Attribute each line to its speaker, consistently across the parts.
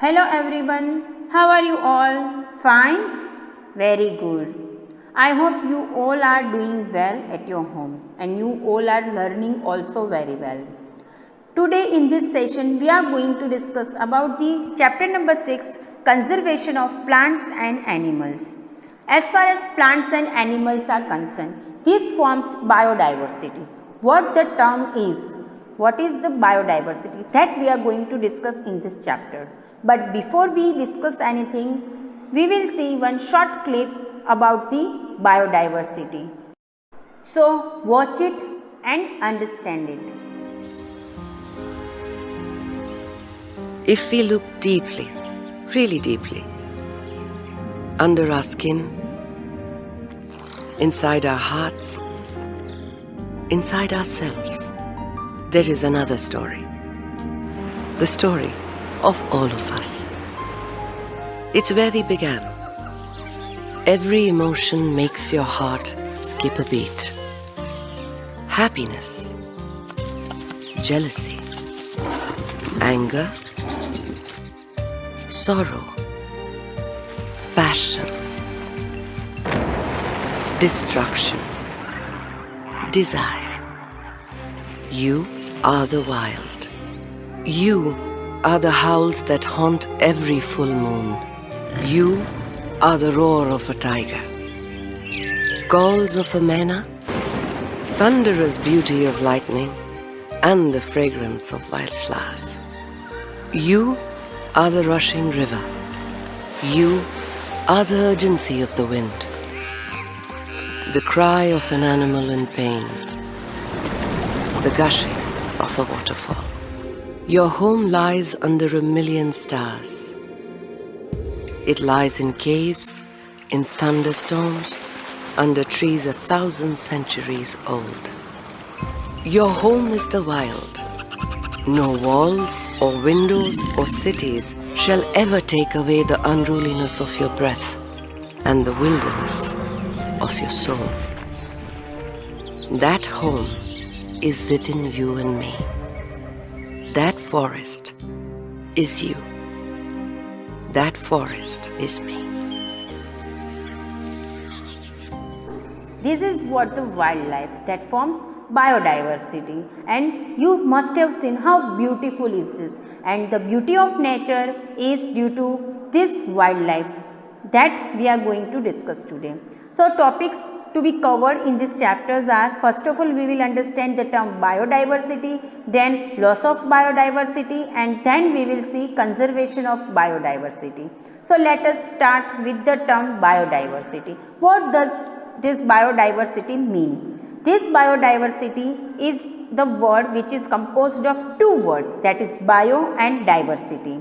Speaker 1: Hello everyone, how are you all? Fine? Very good. I hope you all are doing well at your home and you all are learning also very well. Today in this session we are going to discuss about the chapter number 6, conservation of plants and animals. As far as plants and animals are concerned, this forms biodiversity. What the term is, what is the biodiversity, that we are going to discuss in this chapter. But before we discuss anything, we will see one short clip about the biodiversity. So watch it and understand it.
Speaker 2: If we look deeply, really deeply, under our skin, inside our hearts, inside ourselves, there is another story. The story of all of us. It's where we began. Every emotion makes your heart skip a beat. Happiness, jealousy, anger, sorrow, passion, destruction, desire. You are the wild. You are the howls that haunt every full moon. You are the roar of a tiger, calls of a mena, thunderous beauty of lightning, and the fragrance of wildflowers. You are the rushing river. You are the urgency of the wind, the cry of an animal in pain, the gushing of a waterfall. Your home lies under a million stars. It lies in caves, in thunderstorms, under trees 1,000 centuries old. Your home is the wild. No walls or windows or cities shall ever take away the unruliness of your breath and the wilderness of your soul. That home is within you and me. That forest is you. That forest is me.
Speaker 1: This is what the wildlife that forms biodiversity, and you must have seen how beautiful is this, and the beauty of nature is due to this wildlife that we are going to discuss today. So topics to be covered in these chapters are, first of all we will understand the term biodiversity, then loss of biodiversity, and then we will see conservation of biodiversity. So let us start with the term biodiversity. What does this biodiversity mean? This biodiversity is the word which is composed of two words, that is bio and diversity.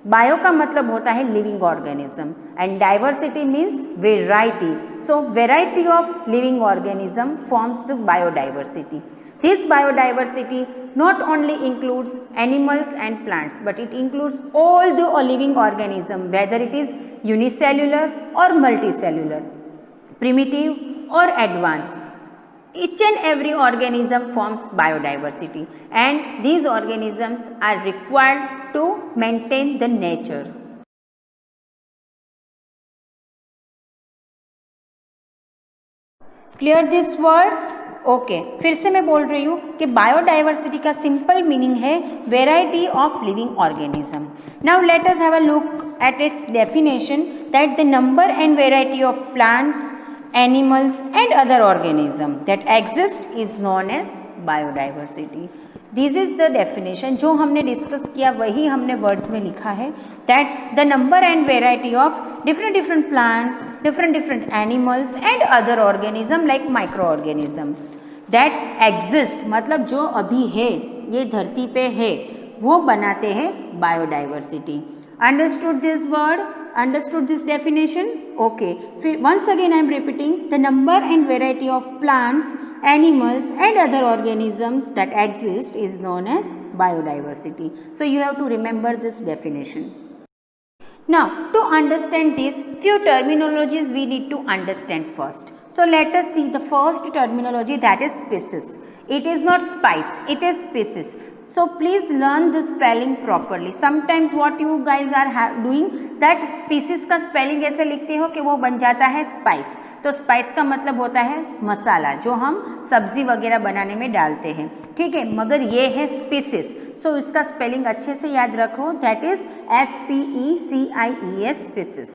Speaker 1: Bio का मतलब होता है living organism and diversity means variety. So variety of living organism forms the biodiversity. This biodiversity not only includes animals and plants, but it includes all the living organism, whether it is unicellular or multicellular, primitive or advanced. Each and every organism forms biodiversity, and these organisms are required to maintain the nature. Clear this word? Okay फिर से मैं बोल रही हूँ कि biodiversity का simple meaning है variety of living organism. Now let us have a look at its definition that the number and variety of plants, animals and other organism that exist is known as biodiversity. This is the definition. जो हमने discuss किया वही हमने words में लिखा है, that the number and variety of different plants, different animals and other organism like microorganism that exist, मतलब जो अभी है ये धरती पे है वो बनाते हैं biodiversity. Understood this word? Understood this definition? Okay. Once again I am repeating, the number and variety of plants, animals and other organisms that exist is known as biodiversity. So you have to remember this definition. Now to understand this, few terminologies we need to understand first. So let us see the first terminology, that is species. It is not spice, it is species. So please learn the spelling properly. Sometimes what you guys are doing that species का spelling ऐसे लिखते हो कि वो बन जाता है spice. तो spice का मतलब होता है मसाला जो हम सब्जी वगैरह बनाने में डालते हैं, ठीक है, मगर ये है species. So इसका spelling अच्छे से याद रखो, that is SPECIES species.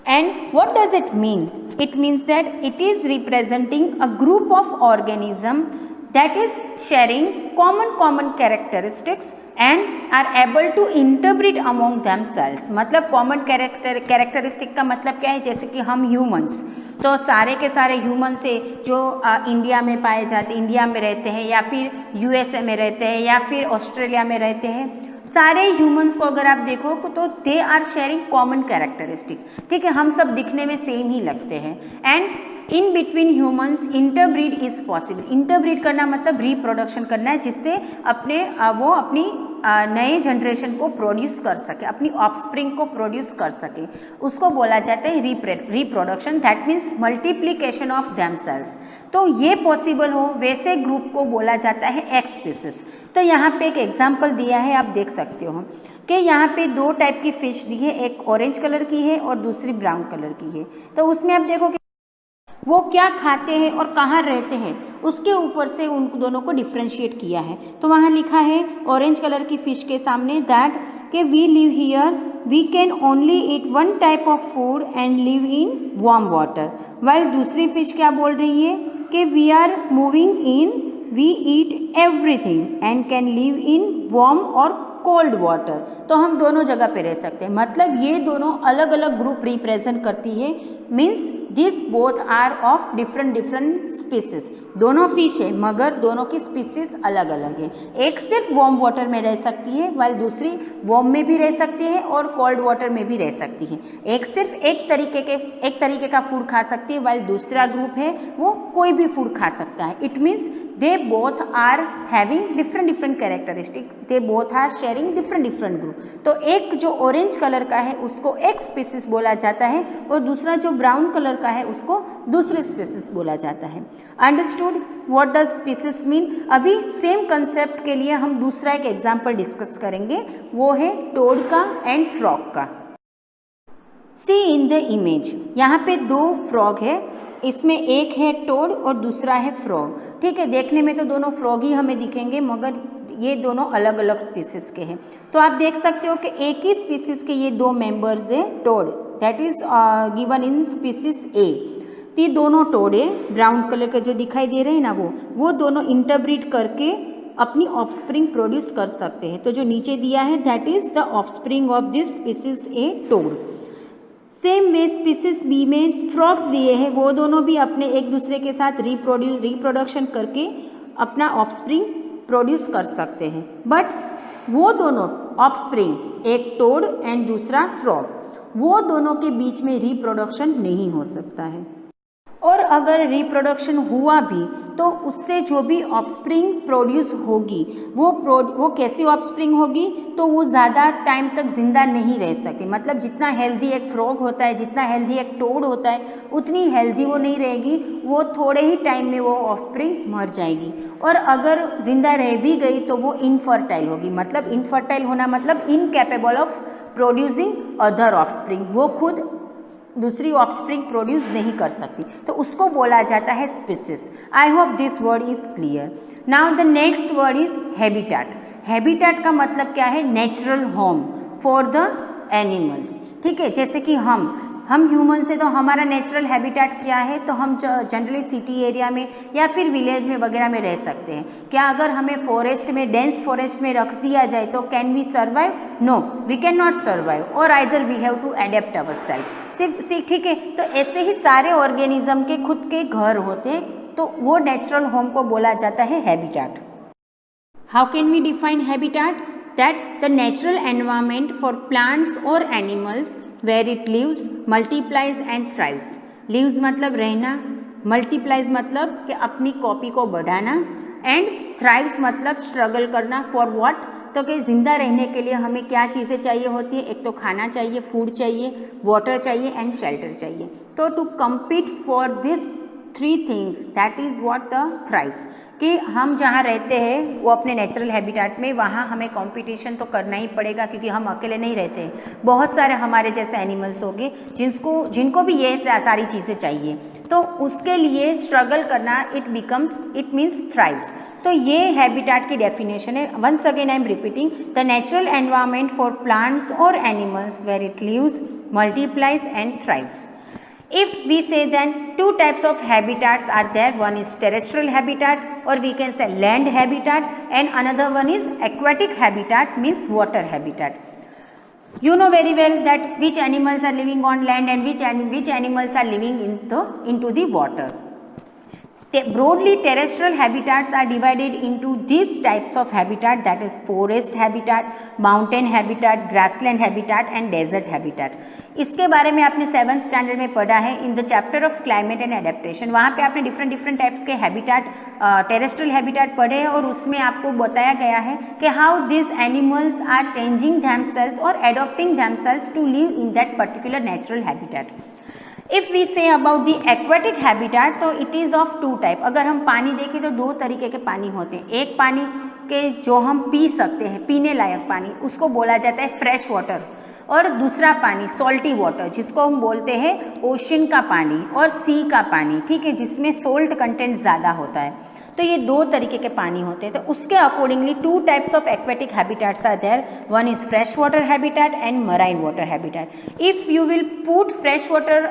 Speaker 1: And what does it mean? It means that it is representing a group of organism that is sharing common characteristics and are able to interbreed among themselves. मतलब common characteristic का मतलब क्या है, जैसे कि हम humans, तो सारे के सारे ह्यूमन से जो इंडिया में पाए जाते, इंडिया में रहते हैं या फिर यूएसए में रहते हैं या फिर ऑस्ट्रेलिया में रहते हैं, सारे ह्यूमंस को अगर आप देखो तो they are sharing common characteristic, ठीक है, हम सब दिखने में सेम ही लगते हैं. And in between humans interbreed is possible. Interbreed करना मतलब रिप्रोडक्शन करना है, जिससे वो अपनी नए जनरेशन को प्रोड्यूस कर सके, अपनी ऑफस्प्रिंग को प्रोड्यूस कर सके, उसको बोला जाता है reproduction. That means multiplication of themselves. तो ये पॉसिबल हो वैसे ग्रुप को बोला जाता है एक्स स्पीसीज. तो यहाँ पे एक एग्जांपल दिया है, आप देख सकते हो कि यहाँ पे दो टाइप की फिश दी है, एक ऑरेंज कलर की है और दूसरी ब्राउन कलर की है. तो उसमें आप देखो कि वो क्या खाते हैं और कहाँ रहते हैं, उसके ऊपर से उन दोनों को डिफ्रेंशिएट किया है. तो वहाँ लिखा है ऑरेंज कलर की फ़िश के सामने दैट कि we live here, we can only eat one type of food and live in warm water. While दूसरी फिश क्या बोल रही है कि we are moving in, we eat everything and can live in warm और cold water. तो हम दोनों जगह पे रह सकते हैं. मतलब ये दोनों अलग अलग ग्रुप रिप्रेजेंट करती है. Means this both are of different species. दोनों फिश है मगर दोनों की स्पीसीज अलग अलग है. एक सिर्फ वार्म वाटर में रह सकती है, वाइल दूसरी वार्म में भी रह सकती है और कोल्ड वाटर में भी रह सकती है. एक सिर्फ एक तरीके का फूड खा सकती है, वाइल दूसरा ग्रुप है वो कोई भी फूड खा सकता है. It means they both are having different characteristic, they both are sharing different group. तो एक जो ऑरेंज कलर का है उसको एक स्पीसीज बोला जाता है और दूसरा जो ब्राउन कलर का है उसको दूसरी स्पीसीज बोला जाता है. Understood what does species mean? अभी सेम कंसेप्ट के लिए हम दूसरा एक एग्जांपल डिस्कस करेंगे, वो है टोड का एंड फ्रॉग का. सी इन द इमेज, यहाँ पे दो फ्रॉग है, इसमें एक है टोड और दूसरा है फ्रॉग. ठीक है, देखने में तो दोनों फ्रॉग ही हमें दिखेंगे मगर ये दोनों अलग अलग स्पीसीज के हैं. तो आप देख सकते हो कि एक ही स्पीसीज के ये दो मेंबर्स हैं. Toad that is given in species A. ये दोनों टोड है, ब्राउन कलर के जो दिखाई दे रहे हैं ना, वो दोनों इंटरब्रीड करके अपनी ऑफस्प्रिंग प्रोड्यूस कर सकते हैं. तो जो नीचे दिया है that is the offspring of this species A, toad. Same way species B में फ्रॉग्स दिए हैं, वो दोनों भी अपने एक दूसरे के साथ रिप्रोडक्शन करके अपना ऑफस्प्रिंग प्रोड्यूस कर सकते हैं. बट वो दोनों ऑफस्प्रिंग, एक टोड एंड दूसरा फ्रॉग, वो दोनों के बीच में रिप्रोडक्शन नहीं हो सकता है. और अगर रिप्रोडक्शन हुआ भी तो उससे जो भी ऑफस्प्रिंग प्रोड्यूस होगी वो कैसी ऑफस्प्रिंग होगी, तो वो ज़्यादा टाइम तक जिंदा नहीं रह सके. मतलब जितना हेल्दी एक फ्रॉग होता है, जितना हेल्दी एक टोड होता है, उतनी हेल्दी वो नहीं रहेगी. वो थोड़े ही टाइम में वो ऑफस्प्रिंग मर जाएगी. और अगर जिंदा रह भी गई तो वो इनफर्टाइल होगी. मतलब इनफर्टाइल होना मतलब incapable of producing other offspring. वो खुद दूसरी ऑफस्प्रिंग प्रोड्यूस नहीं कर सकती, तो उसको बोला जाता है species. I hope this word is clear. Now the next word is habitat. Habitat का मतलब क्या है? Natural home for the animals. ठीक है, जैसे कि हम ह्यूमन से तो हमारा नेचुरल हैबिटेट क्या है, तो हम जनरली सिटी एरिया में या फिर विलेज में वगैरह में रह सकते हैं. क्या अगर हमें फॉरेस्ट में, डेंस फॉरेस्ट में रख दिया जाए तो can we survive? No, we can not survive. और either we have to adapt our self. सिर्फ ठीक है, तो ऐसे ही सारे ऑर्गेनिज्म के खुद के घर होते हैं, तो वो नेचुरल होम को बोला जाता है habitat. How can we define habitat? That the natural environment for plants और animals where it lives, multiplies and thrives. Lives मतलब रहना, multiplies मतलब कि अपनी कॉपी को बढ़ाना, and thrives मतलब स्ट्रगल करना. For what? तो कि ज़िंदा रहने के लिए हमें क्या चीज़ें चाहिए होती है? एक तो खाना चाहिए, फूड चाहिए, वाटर चाहिए एंड शेल्टर चाहिए. तो to compete for this three things, that is what the thrives, कि हम जहाँ रहते हैं वो अपने नेचुरल हैबिटेट में, वहाँ हमें कंपटीशन तो करना ही पड़ेगा क्योंकि हम अकेले नहीं रहते, बहुत सारे हमारे जैसे एनिमल्स होंगे जिनको भी ये सारी चीज़ें चाहिए, तो उसके लिए स्ट्रगल करना, इट मीन्स थ्राइव्स। तो ये हैबिटेट की डेफिनेशन है। Once again I am repeating, the natural environment for plants और animals where it lives, multiplies and thrives. If we say then two types of habitats are there, one is terrestrial habitat or we can say land habitat, and another one is aquatic habitat, means water habitat. You know very well that which animals are living on land and which animals are living into the water. Broadly, terrestrial habitats are divided into these types of habitat, that is forest habitat, mountain habitat, grassland habitat and desert habitat. इसके बारे में आपने 7th standard में पढ़ा है in the chapter of climate and adaptation. वहाँ पे आपने डिफरेंट टाइप्स के हैबिटेट, टेरेस्ट्रियल हैबिटेट पढ़े हैं और उसमें आपको बताया गया है कि how this animals are changing themselves और adopting themselves to live in that particular natural habitat. If we say about the aquatic habitat, तो it is of two type. अगर हम पानी देखें तो दो तरीके के पानी होते हैं। एक पानी के जो हम पी सकते हैं, पीने लायक पानी, उसको बोला जाता है फ्रेश वाटर, और दूसरा पानी सॉल्टी वाटर, जिसको हम बोलते हैं ओशन का पानी और सी का पानी, ठीक है, जिसमें सोल्ट कंटेंट ज़्यादा होता है। तो ये दो तरीके के पानी होते हैं। तो उसके accordingly two types of aquatic habitats are there, one is fresh water habitat and marine water habitat. If you will put fresh water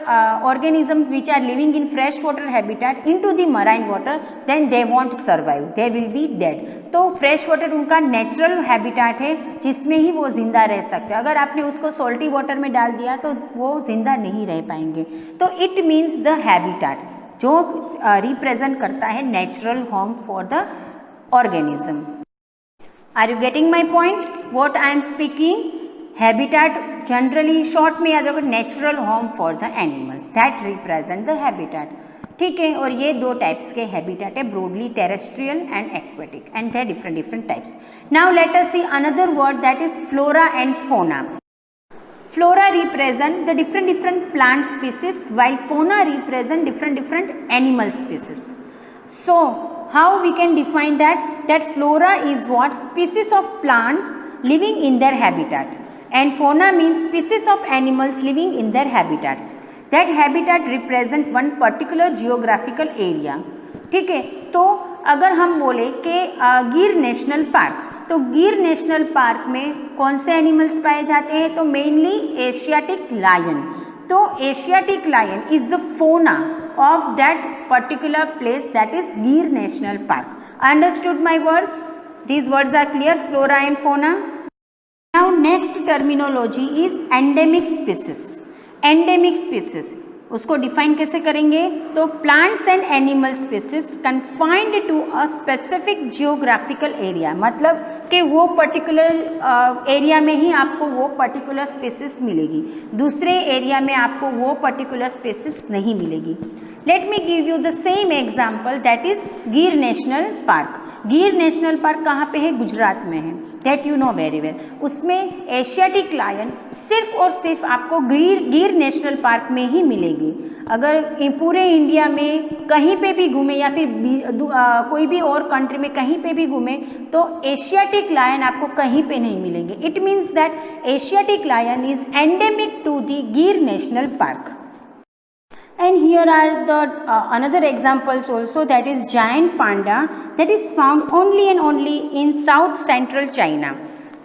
Speaker 1: organism which are living in fresh water habitat into the marine water, then they won't survive, they will be dead. तो fresh water उनका natural habitat है जिसमें ही वो जिंदा रह सकते हैं। अगर आपने उसको सॉल्टी वाटर में डाल दिया तो वो जिंदा नहीं रह पाएंगे। तो इट मीन्स द हैबिटेट जो रिप्रेजेंट करता है natural home for the organism. Are you getting my point what I am speaking? Habitat generally short में याद रखो, natural home for the animals that represent the habitat, ठीक है। और ये दो टाइप्स के हैबिटेट है, broadly terrestrial and aquatic, and they are different types. Now let us see another word, that is flora and फोना. Flora represent the different plant species, while fauna represent different animal species. So how we can define that? That flora is what? Species of plants living in their habitat, and fauna means species of animals living in their habitat. That habitat represent one particular geographical area, ठीक है। तो अगर हम बोले कि गिर national park, तो गिर नेशनल पार्क में कौन से एनिमल्स पाए जाते हैं? तो मेनली एशियाटिक लायन। तो Asiatic lion is the fauna of that particular place, that is Gir national park. Understood my words? These words are clear, flora and fauna. Now next terminology is endemic species. Endemic species उसको define कैसे करेंगे? तो plants and animal species confined to a specific geographical area, मतलब कि वो particular area में ही आपको वो पर्टिकुलर स्पीसीज मिलेगी, दूसरे एरिया में आपको वो पर्टिकुलर स्पीसीज नहीं मिलेगी. Let me give you the same example, that is Gir national park. गिर नेशनल पार्क कहाँ पे है? गुजरात में है, that you know very well. उसमें एशियाटिक लायन सिर्फ और सिर्फ आपको गिर नेशनल पार्क में ही मिलेगी. अगर पूरे इंडिया में कहीं पे भी घूमे या फिर कोई भी और कंट्री में कहीं पे भी घूमे तो एशियाटिक लायन आपको कहीं पे नहीं मिलेंगे. It means that Asiatic lion is endemic to the Gir national park. And here are the another examples also, that is giant panda, that is found only and only in south central China.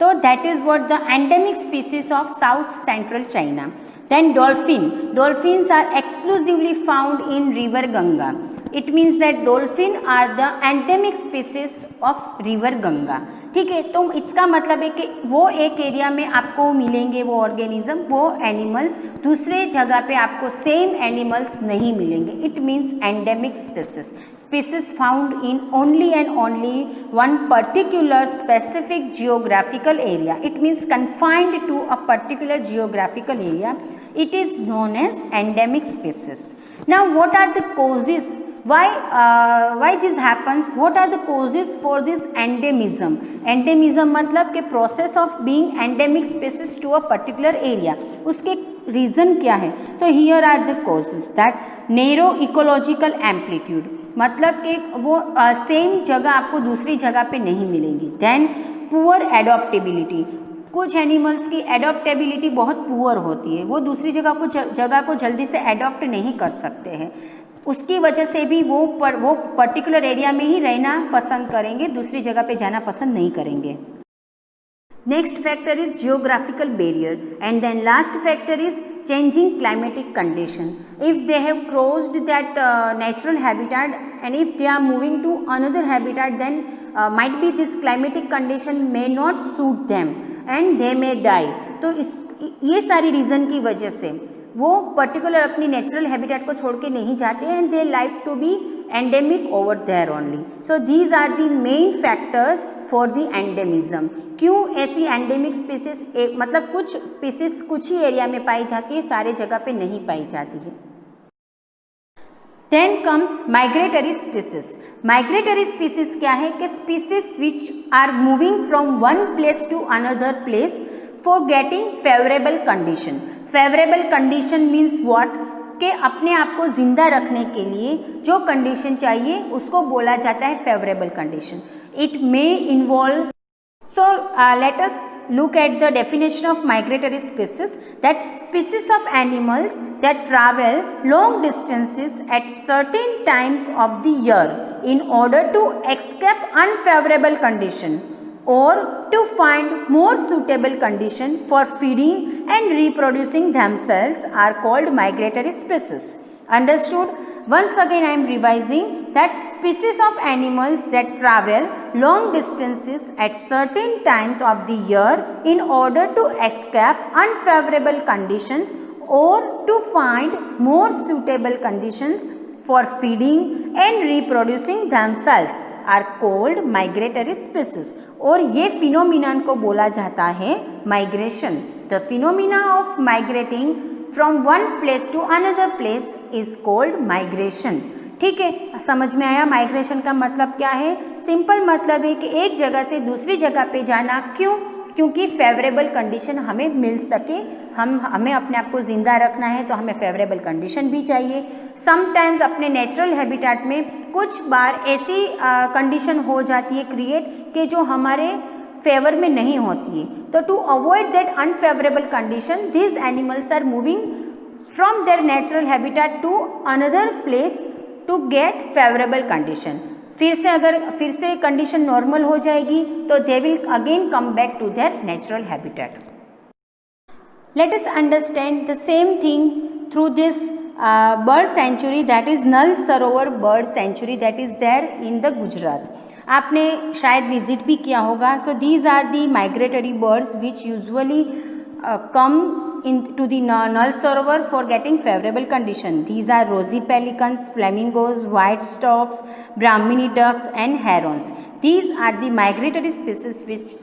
Speaker 1: So that is what the endemic species of south central China. Then dolphins are exclusively found in river Ganga. It means that dolphin are the endemic species of river Ganga. ठीक है, तो इसका मतलब है कि वो एक area में आपको मिलेंगे वो ऑर्गेनिज्म, वो एनिमल्स, दूसरे जगह पे आपको सेम एनिमल्स नहीं मिलेंगे. It means endemic species found in only and only one particular specific geographical area. It means confined to a particular geographical area. It is known as endemic species. Now what are the causes why this happens, what are the causes for this endemism. Endemism मतलब कि process of being endemic species to a particular area, उसके reason क्या है. तो here are the causes that narrow ecological amplitude, मतलब कि वो same जगह आपको दूसरी जगह पे नहीं मिलेंगी. देन पुअर एडॉप्टेबिलिटी, कुछ एनिमल्स की एडॉप्टेबिलिटी बहुत पुअर होती है, वो दूसरी जगह को जल्दी से एडॉप्ट नहीं कर सकते हैं, उसकी वजह से भी वो पर्टिकुलर एरिया में ही रहना पसंद करेंगे, दूसरी जगह पे जाना पसंद नहीं करेंगे. Next factor is geographical barrier and then last factor is changing climatic condition. If they have crossed that natural habitat and if they are moving to another habitat, then might be this climatic condition may not suit them and they may die. तो ये सारी reason की वजह से वो particular अपनी natural habitat को छोड़ के नहीं जाते and they like to be endemic over there only. So these are the main factors for the endemism. क्यों ऐसी एंडेमिक स्पीसीज, मतलब कुछ स्पीसीज कुछ ही एरिया में पाई जाती है, सारे जगह पे नहीं पाई जाती है. Then comes migratory species. Migratory species क्या है कि species which are moving from one place to another place for getting favourable condition. Favourable condition means what, कि अपने आप को जिंदा रखने के लिए जो कंडीशन चाहिए उसको बोला जाता है favourable condition. It may involve. So let us look at the definition of migratory species, that species of animals that travel long distances at certain times of the year in order to escape unfavorable condition or to find more suitable condition for feeding and reproducing themselves are called migratory species. Understood? Once again I am revising that species of animals that travel long distances at certain times of the year in order to escape unfavorable conditions or to find more suitable conditions for feeding and reproducing themselves are called migratory species. और ये phenomenon को बोला जाता है migration. The phenomena of migrating from one place to another place is called migration. ठीक है, समझ में आया माइग्रेशन का मतलब क्या है. सिंपल मतलब है कि एक जगह से दूसरी जगह पे जाना. क्यों? क्योंकि फेवरेबल कंडीशन हमें मिल सके. हमें अपने आप को ज़िंदा रखना है तो हमें फेवरेबल कंडीशन भी चाहिए. समटाइम्स अपने नेचुरल हैबिटेट में कुछ बार ऐसी कंडीशन हो जाती है क्रिएट कि जो हमारे फेवर में नहीं होती है. तो to avoid that unfavourable condition these animals are moving from their natural habitat to another place to get favourable condition. फिर से कंडीशन नॉर्मल हो जाएगी तो they will again come back to their natural habitat. Let us understand the same thing through this bird sanctuary, that is Nal Sarovar bird sanctuary, that is there in the Gujarat. आपने शायद visit भी किया होगा. So these are the migratory birds which usually come into the Nal Sarovar for getting favorable condition. These are rosy pelicans, flamingos, white storks, Brahmini ducks and herons. These are the migratory species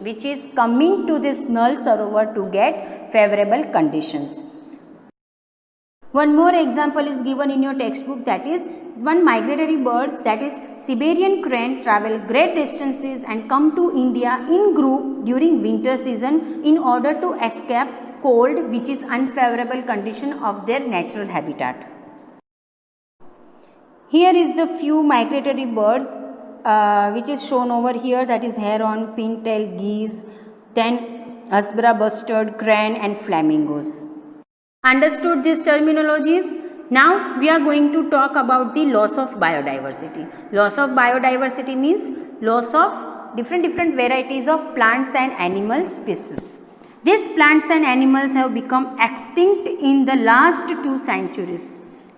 Speaker 1: which is coming to this Nal Sarovar to get favorable conditions. One more example is given in your textbook, that is one migratory birds, that is Siberian crane, travel great distances and come to India in group during winter season in order to escape cold which is unfavorable condition of their natural habitat. Here is the few migratory birds which is shown over here, that is heron, pintail, geese, then Hasbara bustard, crane and flamingos. Understood these terminologies? Now we are going to talk about the loss of biodiversity. Loss of biodiversity means loss of different varieties of plants and animal species. These plants and animals have become extinct in the last 2 centuries,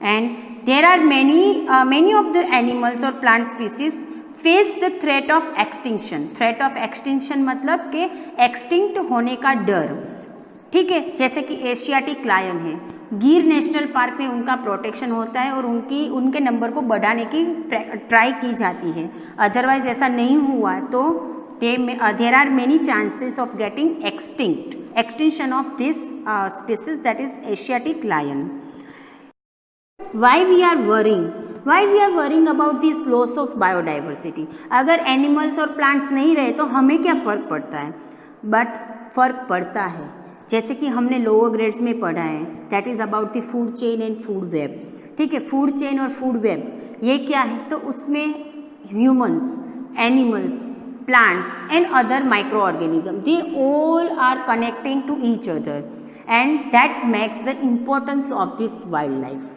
Speaker 1: and there are many of the animals or plant species face the threat of extinction. Threat of extinction मतलब के extinct होने का डर. ठीक है, जैसे कि Asiatic lion है, गिर नेशनल पार्क में उनका प्रोटेक्शन होता है और उनके नंबर को बढ़ाने की ट्राई की जाती है. अदरवाइज ऐसा नहीं हुआ तो there are many chances of getting extinction of this species, that is Asiatic lion. Why we are worrying? Why we are worrying about this loss of biodiversity? अगर एनिमल्स और प्लांट्स नहीं रहे तो हमें क्या फ़र्क पड़ता है? बट फ़र्क पड़ता है, जैसे कि हमने लोअर ग्रेड्स में पढ़ा है, that is about the food chain and food web. ठीक है, फूड चेन और फूड वेब ये क्या है? तो उसमें humans, animals, plants and other microorganisms, they all are connecting to each other, and that makes the importance of this wildlife,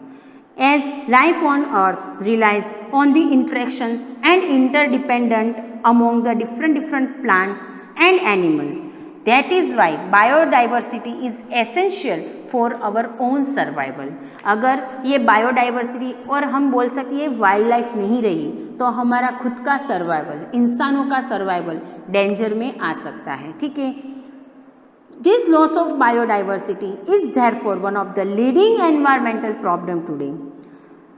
Speaker 1: as life on earth relies on the interactions and interdependent among the different plants and animals. That is why biodiversity is essential for our own survival. अगर ये biodiversity और हम बोल सकते ये wild life नहीं रही तो हमारा खुद का सर्वाइवल, इंसानों का सर्वाइवल डेंजर में आ सकता है। ठीक है, this loss of biodiversity is therefore one of the leading environmental problem today.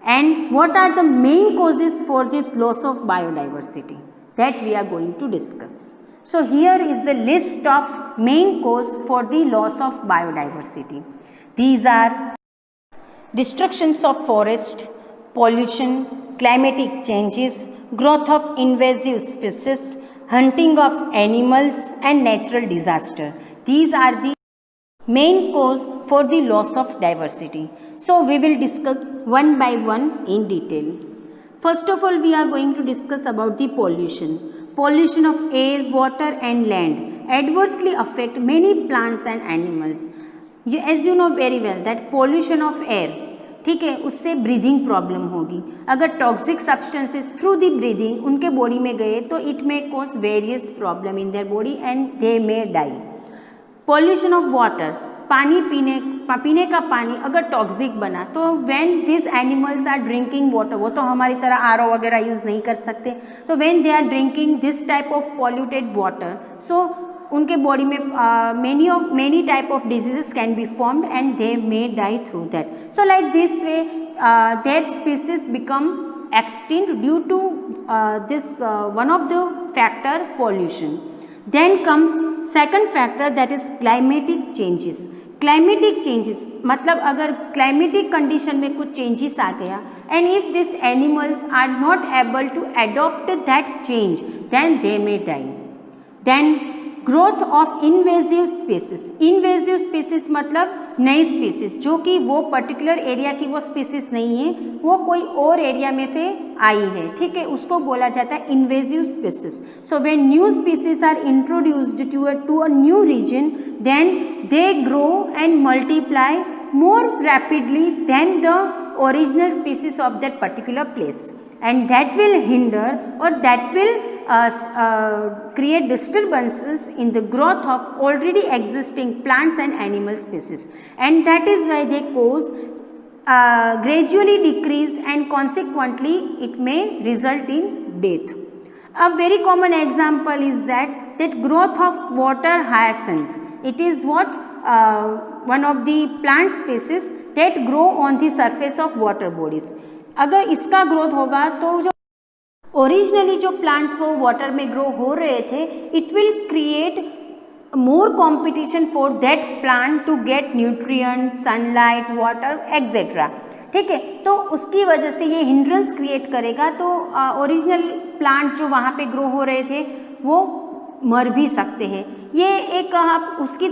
Speaker 1: And what are the main causes for this loss of biodiversity? That we are going to discuss. So here is the list of main cause for the loss of biodiversity. These are destructions of forest, pollution, climatic changes, growth of invasive species, hunting of animals and natural disaster. These are the main cause for the loss of diversity. So we will discuss one by one in detail. First of all, we are going to discuss about the pollution. Pollution of air, water and land adversely affect many plants and animals. As you know very well that pollution of air, ठीक है, उससे breathing problem होगी। अगर toxic substances through the breathing उनके body में गए तो it may cause various problem in their body and they may die. Pollution of water, पानी पीने का पानी अगर टॉक्सिक बना तो when this animals are drinking water, वो तो हमारी तरह आरओ वगैरह यूज़ नहीं कर सकते, तो when they are drinking this type of polluted water, so उनके बॉडी में many type of diseases can be formed and they may die through that. So like this way their species become extinct due to this one of the factor pollution. Then comes second factor, that is climatic changes. Climatic changes मतलब अगर climatic condition में कुछ changes आ गया and if these animals are not able to adopt that change then they may die. Then growth of invasive species. Invasive species मतलब नई species जो कि वो पर्टिकुलर एरिया की वो स्पीसीज नहीं है, वो कोई और एरिया में से आई है, ठीक है, उसको बोला जाता है invasive species. So when new species are introduced to a new region then they grow and multiply more rapidly than the original species of that particular place, and that will hinder or that will create disturbances in the growth of already existing plants and animal species, and that is why they cause gradually decrease and consequently it may result in death. A very common example is that growth of water hyacinth. It is what one of the plant species that grow on the surface of water bodies. अगर इसका growth होगा तो जो originally जो plants वो water में grow हो रहे थे, it will create more competition for that plant to get nutrients, sunlight, water, etc. ठीक है, तो उसकी वजह से ये हिंड्रेंस क्रिएट करेगा, तो ओरिजिनल प्लांट्स जो वहाँ पे ग्रो हो रहे थे वो मर भी सकते हैं. ये एक आप उसकी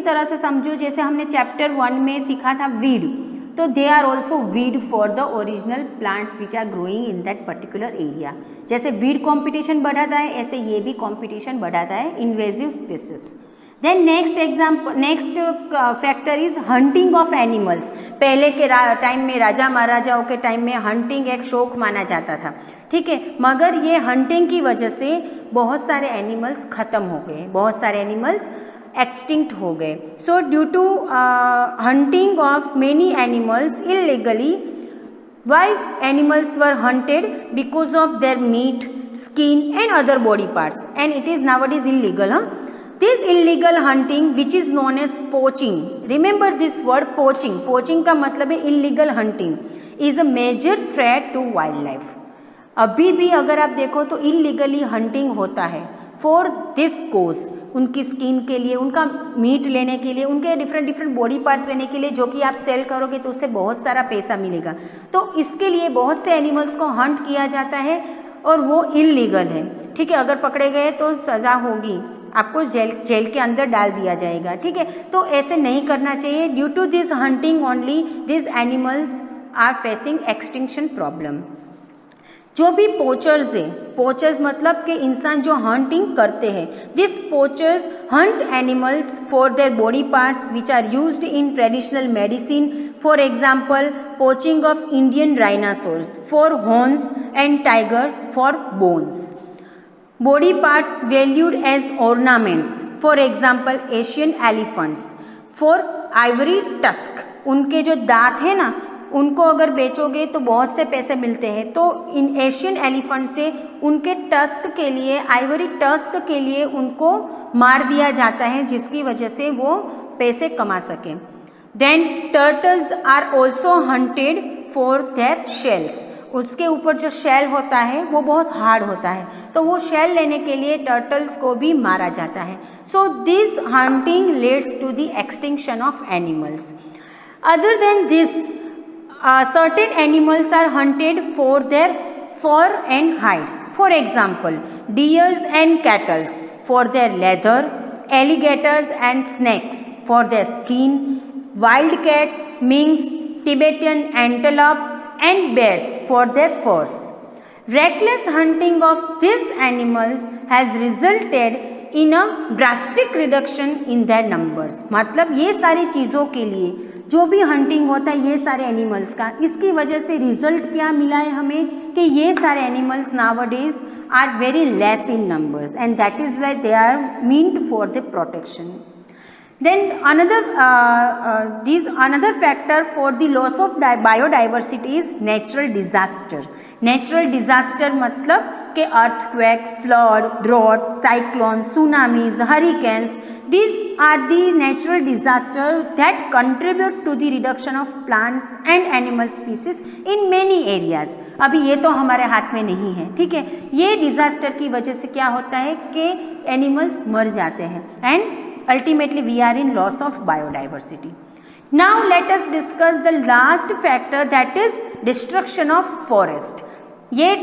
Speaker 1: तरह से समझो जैसे हमने चैप्टर 1 में सीखा था वीड, तो they are also weed for the original plants which are growing in that particular area. जैसे वीड कॉम्पिटिशन बढ़ाता है ऐसे ये भी कॉम्पिटिशन बढ़ाता है invasive species. Then next factor is hunting of animals. पहले के टाइम में राजा महाराजाओं के टाइम में हंटिंग एक शौक माना जाता था, ठीक है, मगर ये हंटिंग की वजह से बहुत सारे एनिमल्स ख़त्म हो गए, बहुत सारे एनिमल्स एक्सटिंक्ट हो गए. So due to hunting of many animals illegally, why animals were hunted because of their meat, skin and other body parts, and it is nowadays illegal. This illegal hunting which is known as poaching, remember this word poaching. Poaching का मतलब है illegal hunting, is a major threat to wildlife. अभी भी अगर आप देखो तो illegally hunting होता है for this cause. उनकी स्किन के लिए, उनका मीट लेने के लिए, उनके डिफरेंट बॉडी पार्ट्स लेने के लिए, जो कि आप सेल करोगे तो उससे बहुत सारा पैसा मिलेगा। तो इसके लिए बहुत से एनिमल्स को हंट किया जाता है और वो इलीगल है, ठीक है। अगर पकड़े गए तो सज़ा होगी, आपको जेल के अंदर डाल दिया जाएगा, ठीक है। तो ऐसे नहीं करना चाहिए। Due to this hunting only this animals are facing extinction problem. जो भी पोचर्स है, पोचर्स मतलब कि इंसान जो हंटिंग करते हैं, this poachers hunt animals for their body parts which are used in traditional medicine, for example poaching of Indian rhinoceros for horns and tigers for bones. Body parts valued as ornaments, for example Asian elephants for ivory tusk. उनके जो दांत है ना, उनको अगर बेचोगे तो बहुत से पैसे मिलते हैं। तो इन एशियन एलिफेंट से उनके टस्क के लिए, आइवरी टस्क के लिए उनको मार दिया जाता है, जिसकी वजह से वो पैसे कमा सकें। Then turtles are also hunted for their shells. उसके ऊपर जो शेल होता है वो बहुत हार्ड होता है, तो वो शेल लेने के लिए टर्टल्स को भी मारा जाता है। So this hunting leads to the extinction of animals. Other than this certain animals are hunted for their fur and hides. For example, deers and cattle for their leather, alligators and snakes for their skin, wild cats, minks, Tibetan antelope and bears for their furs. Reckless hunting of these animals has resulted in a drastic reduction in their numbers. मतलब ये सारी चीज़ों के लिए जो भी hunting होता है ये सारे एनिमल्स का, इसकी वजह से रिजल्ट क्या मिला है हमें कि ये सारे animals nowadays are very less in numbers and that is why they are meant for the protection. Then another factor for the loss of biodiversity is natural disaster. Natural disaster मतलब के earthquake, flood, drought, cyclone, tsunamis, hurricanes, these are the natural disaster that contribute to the reduction of plants and animal species in many areas. अभी ये तो हमारे हाथ में नहीं है, ठीक है। ये डिजास्टर की वजह से क्या होता है कि एनिमल्स मर जाते हैं and ultimately we are in loss of biodiversity. Now let us discuss the last factor, that is destruction of forest. ये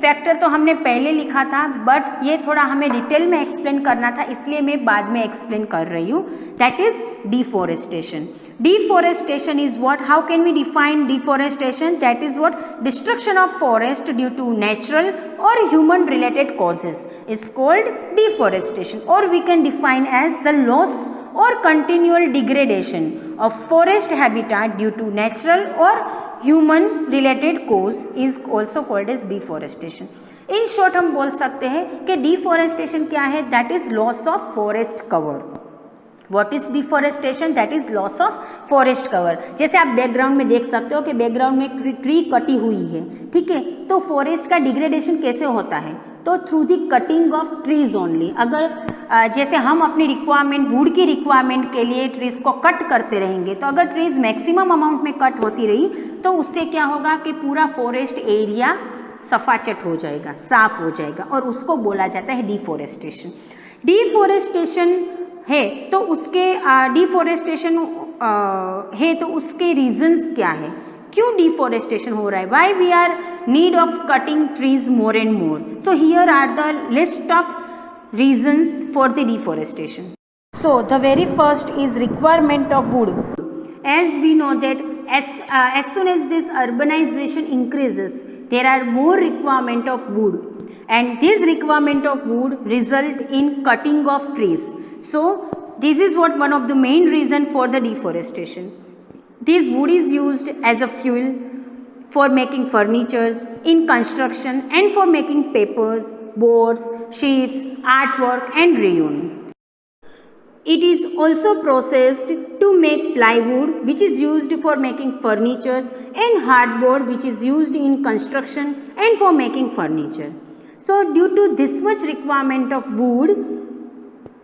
Speaker 1: फैक्टर तो हमने पहले लिखा था, बट ये थोड़ा हमें डिटेल में एक्सप्लेन करना था, इसलिए मैं बाद में एक्सप्लेन कर रही हूँ। That is deforestation. Deforestation is what? How can we define deforestation? That is what? Destruction of forest due to natural और human related causes is called deforestation, और we can define as the loss or continual degradation of forest habitat due to natural or human related cause is also called as deforestation. In short हम बोल सकते हैं कि deforestation क्या है? That is loss of forest cover. What is deforestation? That is loss of forest cover. जैसे आप background में देख सकते हो कि बैकग्राउंड में एक ट्री कटी हुई है, ठीक है। तो फॉरेस्ट का डिग्रेडेशन कैसे होता है? तो through the cutting of trees only. अगर जैसे हम अपनी रिक्वायरमेंट, वुड की रिक्वायरमेंट के लिए ट्रीज को कट करते रहेंगे, तो अगर ट्रीज मैक्सिमम अमाउंट में कट होती रही तो उससे क्या होगा कि पूरा फॉरेस्ट एरिया सफाचट हो जाएगा, साफ हो जाएगा, और उसको बोला जाता है डिफॉरेस्टेशन। डिफॉरेस्टेशन है तो उसके डिफॉरेस्टेशन है तो उसके रीजंस क्या है? क्यों डिफॉरेस्टेशन हो रहा है? Why we are need of cutting trees more and more? So here are the list of reasons for the deforestation. So the very first is requirement of wood. As we know that as soon as this urbanization increases, there are more requirement of wood, and this requirement of wood result in cutting of trees. So this is what one of the main reason for the deforestation. This wood is used as a fuel for making furnitures, in construction, and for making papers, boards, sheets, artwork and rayon. It is also processed to make plywood, which is used for making furnitures, and hardboard, which is used in construction and for making furniture. So due to this much requirement of wood,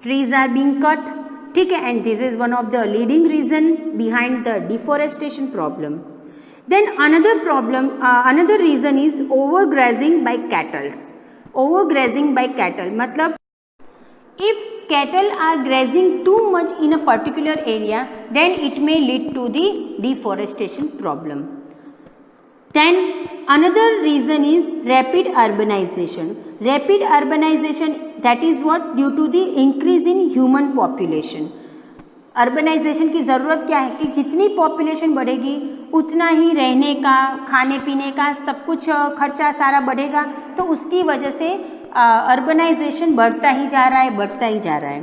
Speaker 1: trees are being cut, ठीक है, and this is one of the leading reason behind the deforestation problem. Then another problem, another reason is overgrazing by cattle. Overgrazing by cattle मतलब if cattle are grazing too much in a particular area, then it may lead to the deforestation problem. Then another reason is rapid urbanization. Rapid urbanization, that is what? Due to the increase in human population. Urbanisation की ज़रूरत क्या है कि जितनी population बढ़ेगी उतना ही रहने का, खाने पीने का सब कुछ खर्चा सारा बढ़ेगा, तो उसकी वजह से अर्बनाइजेशन बढ़ता ही जा रहा है.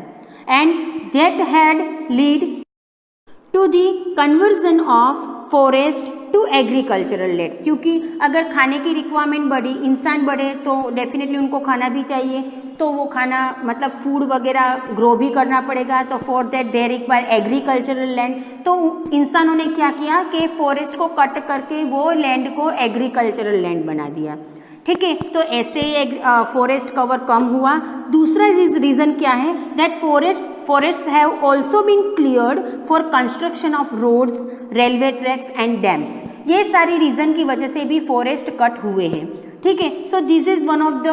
Speaker 1: And that had lead to the conversion of forest to agricultural land. क्योंकि अगर खाने की रिक्वायरमेंट बढ़ी, इंसान बढ़े, तो डेफिनेटली उनको खाना भी चाहिए, तो वो खाना मतलब फूड वगैरह ग्रो भी करना पड़ेगा. तो for that they require agricultural land. तो इंसानों ने क्या किया कि फॉरेस्ट को कट करके वो लैंड को एग्रीकल्चरल लैंड बना दिया. ठीक है, तो ऐसे ही फॉरेस्ट कवर कम हुआ. दूसरा रीज़न क्या है? That forest have also been cleared for construction of roads, railway tracks and dams. ये सारी रीज़न की वजह से भी फॉरेस्ट कट हुए हैं. ठीक है, so this is one of the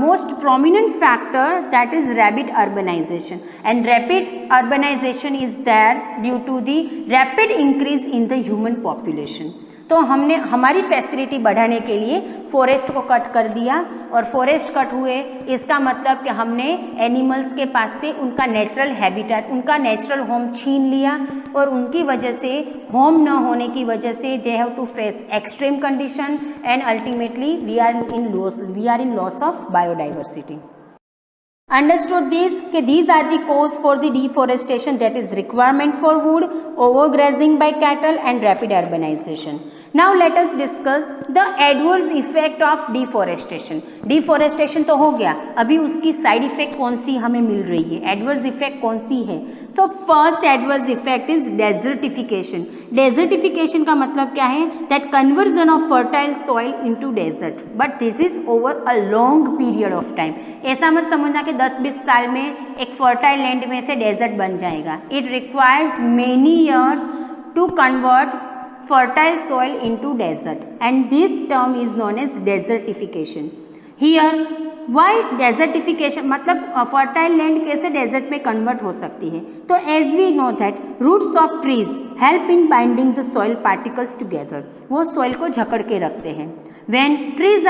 Speaker 1: most prominent factor, that is rapid urbanisation. And rapid urbanisation is there due to the rapid increase in the human population. तो हमने हमारी फैसिलिटी बढ़ाने के लिए फॉरेस्ट को कट कर दिया, और फॉरेस्ट कट हुए इसका मतलब कि हमने एनिमल्स के पास से उनका नेचुरल हैबिटेट, उनका नेचुरल होम छीन लिया, और उनकी वजह से, होम न होने की वजह से they have to face extreme condition, and ultimately we are in loss of biodiversity. Understood this कि these are the cause for the deforestation, that is requirement for wood, overgrazing by cattle and rapid urbanization. Now let us discuss the adverse effect of deforestation. Deforestation तो हो गया, अभी उसकी side effect कौन सी हमें मिल रही है, एडवर्स इफेक्ट कौन सी है? So first adverse effect is desertification. Desertification का मतलब क्या है? That conversion of fertile soil into desert, but this is over a long period of time. ऐसा मत समझना कि 10-20 साल में एक फर्टाइल लैंड में से डेजर्ट बन जाएगा. It requires many years to convert fertile soil into desert, and this term is known as desertification. Here why desertification, मतलब fertile land कैसे desert में convert हो सकती है? तो as we know that roots of trees help in binding the soil particles together. वो soil को जकड़ के रखते हैं. When trees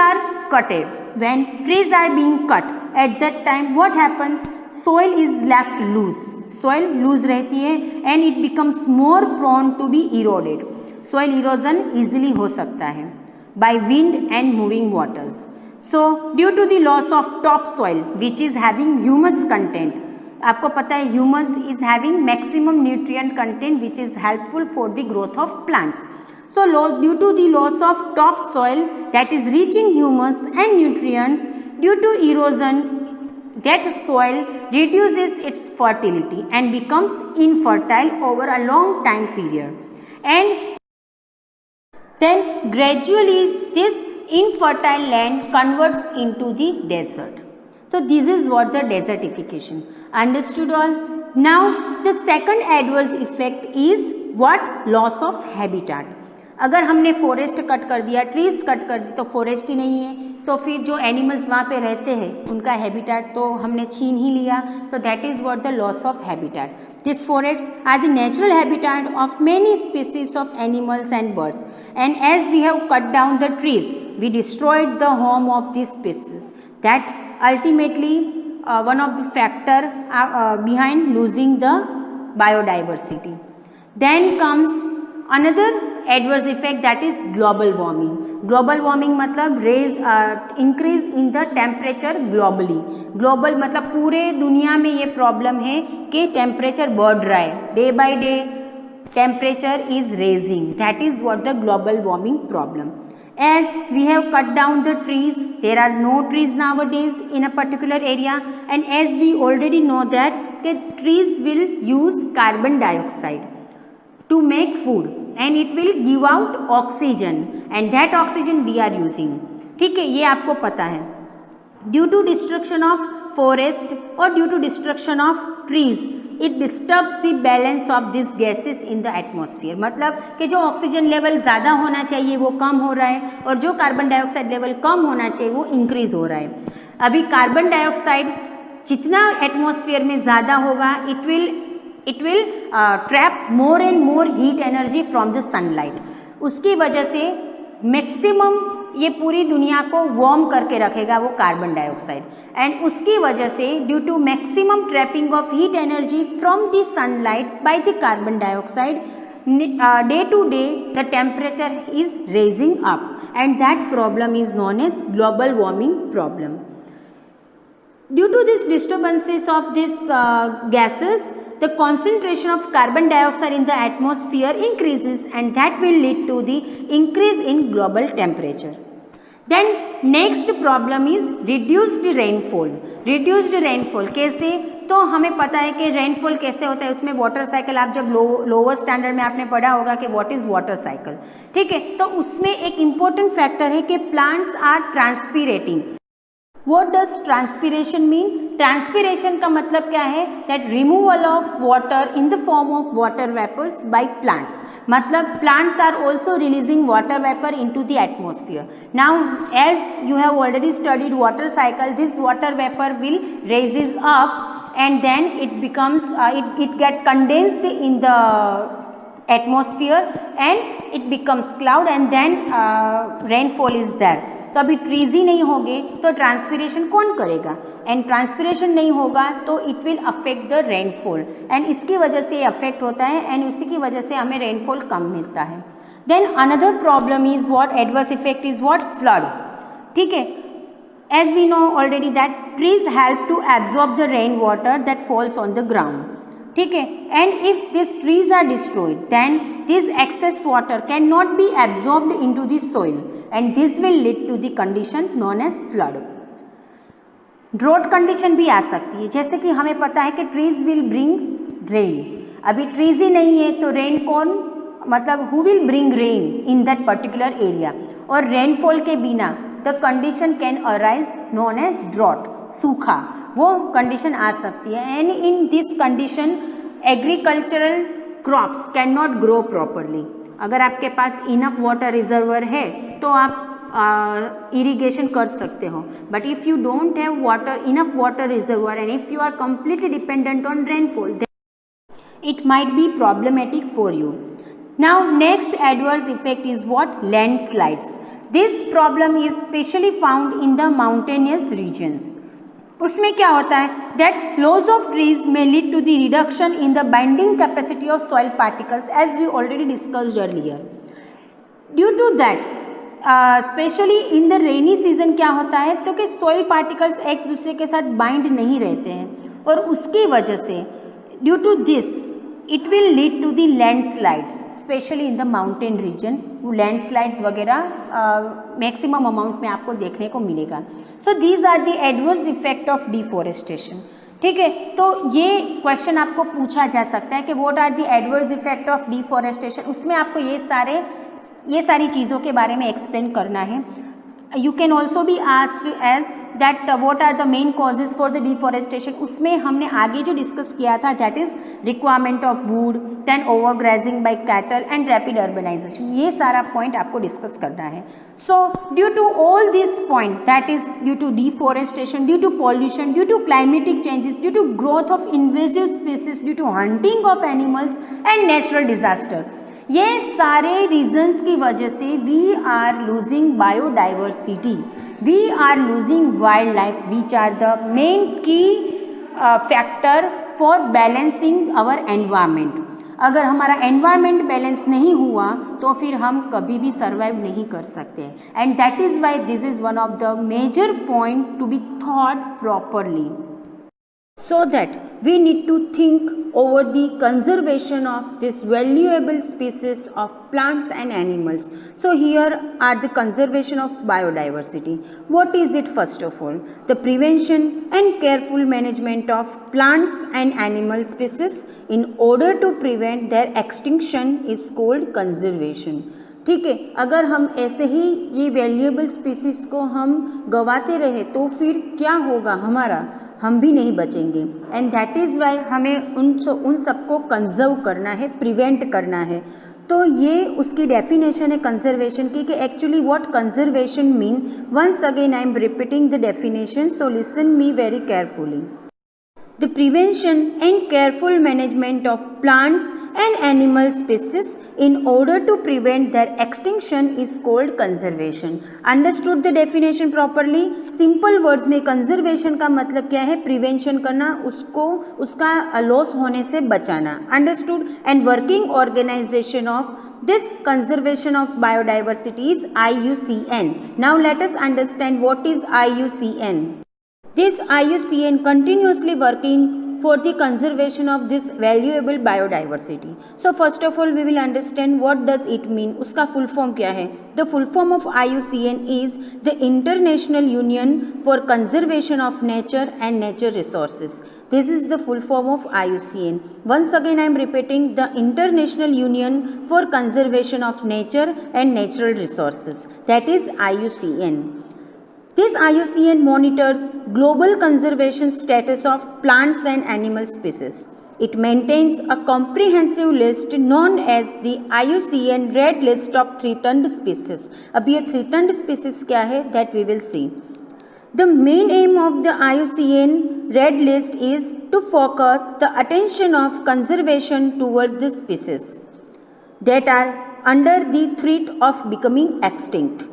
Speaker 1: are being cut, at that time what happens? Soil is left loose. Soil loose रहती है and it becomes more prone to be eroded. Soil erosion easily हो सकता है by wind and moving waters. So due to the loss of topsoil which is having humus content, आपको पता है humus is having maximum nutrient content which is helpful for the growth of plants. So due to the loss of topsoil that is rich in humus and nutrients, due to erosion, that soil reduces its fertility and becomes infertile over a long time period. And then gradually this infertile land converts into the desert. So this is what the desertification. Understood all? Now the second adverse effect is what? Loss of habitat. अगर हमने forest cut कर दिया, trees cut कर दी, तो forest ही नहीं है, तो फिर जो एनिमल्स वहाँ पे रहते हैं उनका हैबिटेट तो हमने छीन ही लिया. तो that is what the loss of habitat. This forests are the natural habitat of many species of animals and birds, and as we have cut down the trees we destroyed the home of this species. That ultimately one of the factor behind losing the biodiversity. Then comes another adverse effect, that is global warming. Global warming मतलब increase in the temperature globally. Global मतलब पूरे दुनिया में ये problem है कि temperature बढ़ रहा है, day by day temperature is raising. That is what the global warming problem. As we have cut down the trees, there are no trees nowadays in a particular area, and as we already know that trees will use carbon dioxide to make food, and it will give out oxygen, and that oxygen we are using. ठीक है, ये आपको पता है. Due to destruction of forest or due to destruction of trees, it disturbs the balance of these gases in the atmosphere. मतलब कि जो oxygen level ज़्यादा होना चाहिए वो कम हो रहा है, और जो कार्बन डाइऑक्साइड लेवल कम होना चाहिए वो इंक्रीज़ हो रहा है. अभी कार्बन डाइऑक्साइड जितना एटमॉस्फेयर में ज़्यादा होगा it will trap more and more heat energy from the sunlight. उसकी वजह से मैक्सिमम ये पूरी दुनिया को वार्म करके रखेगा वो कार्बन डाइऑक्साइड, एंड उसकी वजह से due to maximum trapping of heat energy from the sunlight by the carbon dioxide, day to day the temperature is raising up, and that problem is known as global warming problem. Due to these disturbances of these gases, the concentration of carbon dioxide in the atmosphere increases, and that will lead to the increase in global temperature. Then next problem is reduced rainfall. Reduced rainfall कैसे? तो हमें पता है कि rainfall कैसे होता है, उसमें वाटर साइकिल आप जब लोअर स्टैंडर्ड में आपने पढ़ा होगा कि व्हाट इज वाटर साइकिल, ठीक है। तो उसमें एक इम्पोर्टेंट फैक्टर है कि plants are transpirating. What does transpiration mean? Transpiration का मतलब क्या है? That removal of water in the form of water vapours by plants. मतलब plants are also releasing water vapour into the atmosphere. Now as you have already studied water cycle, this water vapour will raise up and then it becomes it get condensed in the atmosphere and it becomes cloud and then rainfall is there. तो अभी trees ही नहीं होंगे तो transpiration कौन करेगा, and transpiration नहीं होगा तो it will affect the rainfall, and इसकी वजह से ये अफेक्ट होता है एंड उसी की वजह से हमें रेनफॉल कम मिलता है। Then another problem is what? Adverse effect is what? Flood. ठीक है, as we know already that trees help to absorb the rain water that falls on the ground, ठीक है, and if these trees are destroyed then this excess water cannot be absorbed into the soil and this will lead to the condition known as flood. Drought condition भी आ सकती है, जैसे कि हमें पता है कि ट्रीज विल ब्रिंग रेन। अभी ट्रीज ही नहीं है तो रेन कौन, मतलब who will bring rain in that particular area, और रेनफॉल के बिना the condition can arise known as drought, सूखा, वो कंडीशन आ सकती है। And in this condition agricultural crops can not grow properly. अगर आपके पास इनफ वाटर रिजर्वर है तो आप इरिगेशन कर सकते हो, but if you don't have water enough water reservoir and if you are completely dependent on rainfall, then it might be problematic for you. Now next adverse effect is what? Landslides. This problem is specially found in the mountainous regions. उसमें क्या होता है? That loss of trees may lead to the reduction in the binding capacity of soil particles, as we already discussed earlier. Due to that, specially in the rainy season क्या होता है तो कि soil particles एक दूसरे के साथ bind नहीं रहते हैं, और उसकी वजह से due to this it will lead to the landslides, specially in the mountain region. वो लैंडस्लाइड्स वगैरह मैक्सिमम अमाउंट में आपको देखने को मिलेगा। So these are the adverse effect of deforestation. ठीक है, तो ये क्वेश्चन आपको पूछा जा सकता है कि what are the adverse effect of deforestation. उसमें आपको ये सारी चीज़ों के बारे में एक्सप्लेन करना है। You can also be asked as that what are the main causes for the deforestation. उसमें हमने आगे जो डिस्कस किया था that is requirement of wood, then over grazing by cattle and rapid urbanisation. ये सारा पॉइंट आपको डिस्कस करना है। So due to all this point, that is due to deforestation, due to pollution, due to climatic changes, due to growth of invasive species, due to hunting of animals and natural disaster, ये सारे reasons की वजह से we are losing biodiversity, we are losing wild life, which are the main key factor for balancing our environment. अगर हमारा environment balance नहीं हुआ तो फिर हम कभी भी सर्वाइव नहीं कर सकते, and that is why this is one of the major point to be thought properly, so that we need to think over the conservation of this valuable species of plants and animals. So here are the conservation of biodiversity. What is it? First of all, the prevention and careful management of plants and animal species in order to prevent their extinction is called conservation. ठीक है, अगर हम ऐसे ही ये valuable species को हम गवाते रहे तो फिर क्या होगा हमारा, हम भी नहीं बचेंगे, एंड दैट इज़ वाई हमें उन सबको कंजर्व करना है, प्रिवेंट करना है। तो ये उसकी डेफिनेशन है कंजर्वेशन की कि actually what conservation mean. Once again I am repeating the definition, so listen me very carefully. the prevention and careful management of plants and animal species in order to prevent their extinction is called conservation. Understood the definition properly? Simple words में conservation का मतलब क्या है? Prevention करना, उसको उसका loss होने से बचाना. Understood? And working organization of this conservation of biodiversity is IUCN. Now let us understand what is IUCN. This IUCN continuously working for the conservation of this valuable biodiversity. So first of all we will understand what does it mean. उसका full form क्या है? The full form of IUCN is the International Union for Conservation of Nature and Nature Resources. This is the full form of IUCN. Once again I am repeating, the International Union for Conservation of Nature and Natural Resources. That is IUCN. This IUCN monitors global conservation status of plants and animal species. It maintains a comprehensive list known as the IUCN Red List of Threatened Species. अब ये threatened species क्या है? That we will see. The main aim of the IUCN Red List is to focus the attention of conservation towards the species that are under the threat of becoming extinct.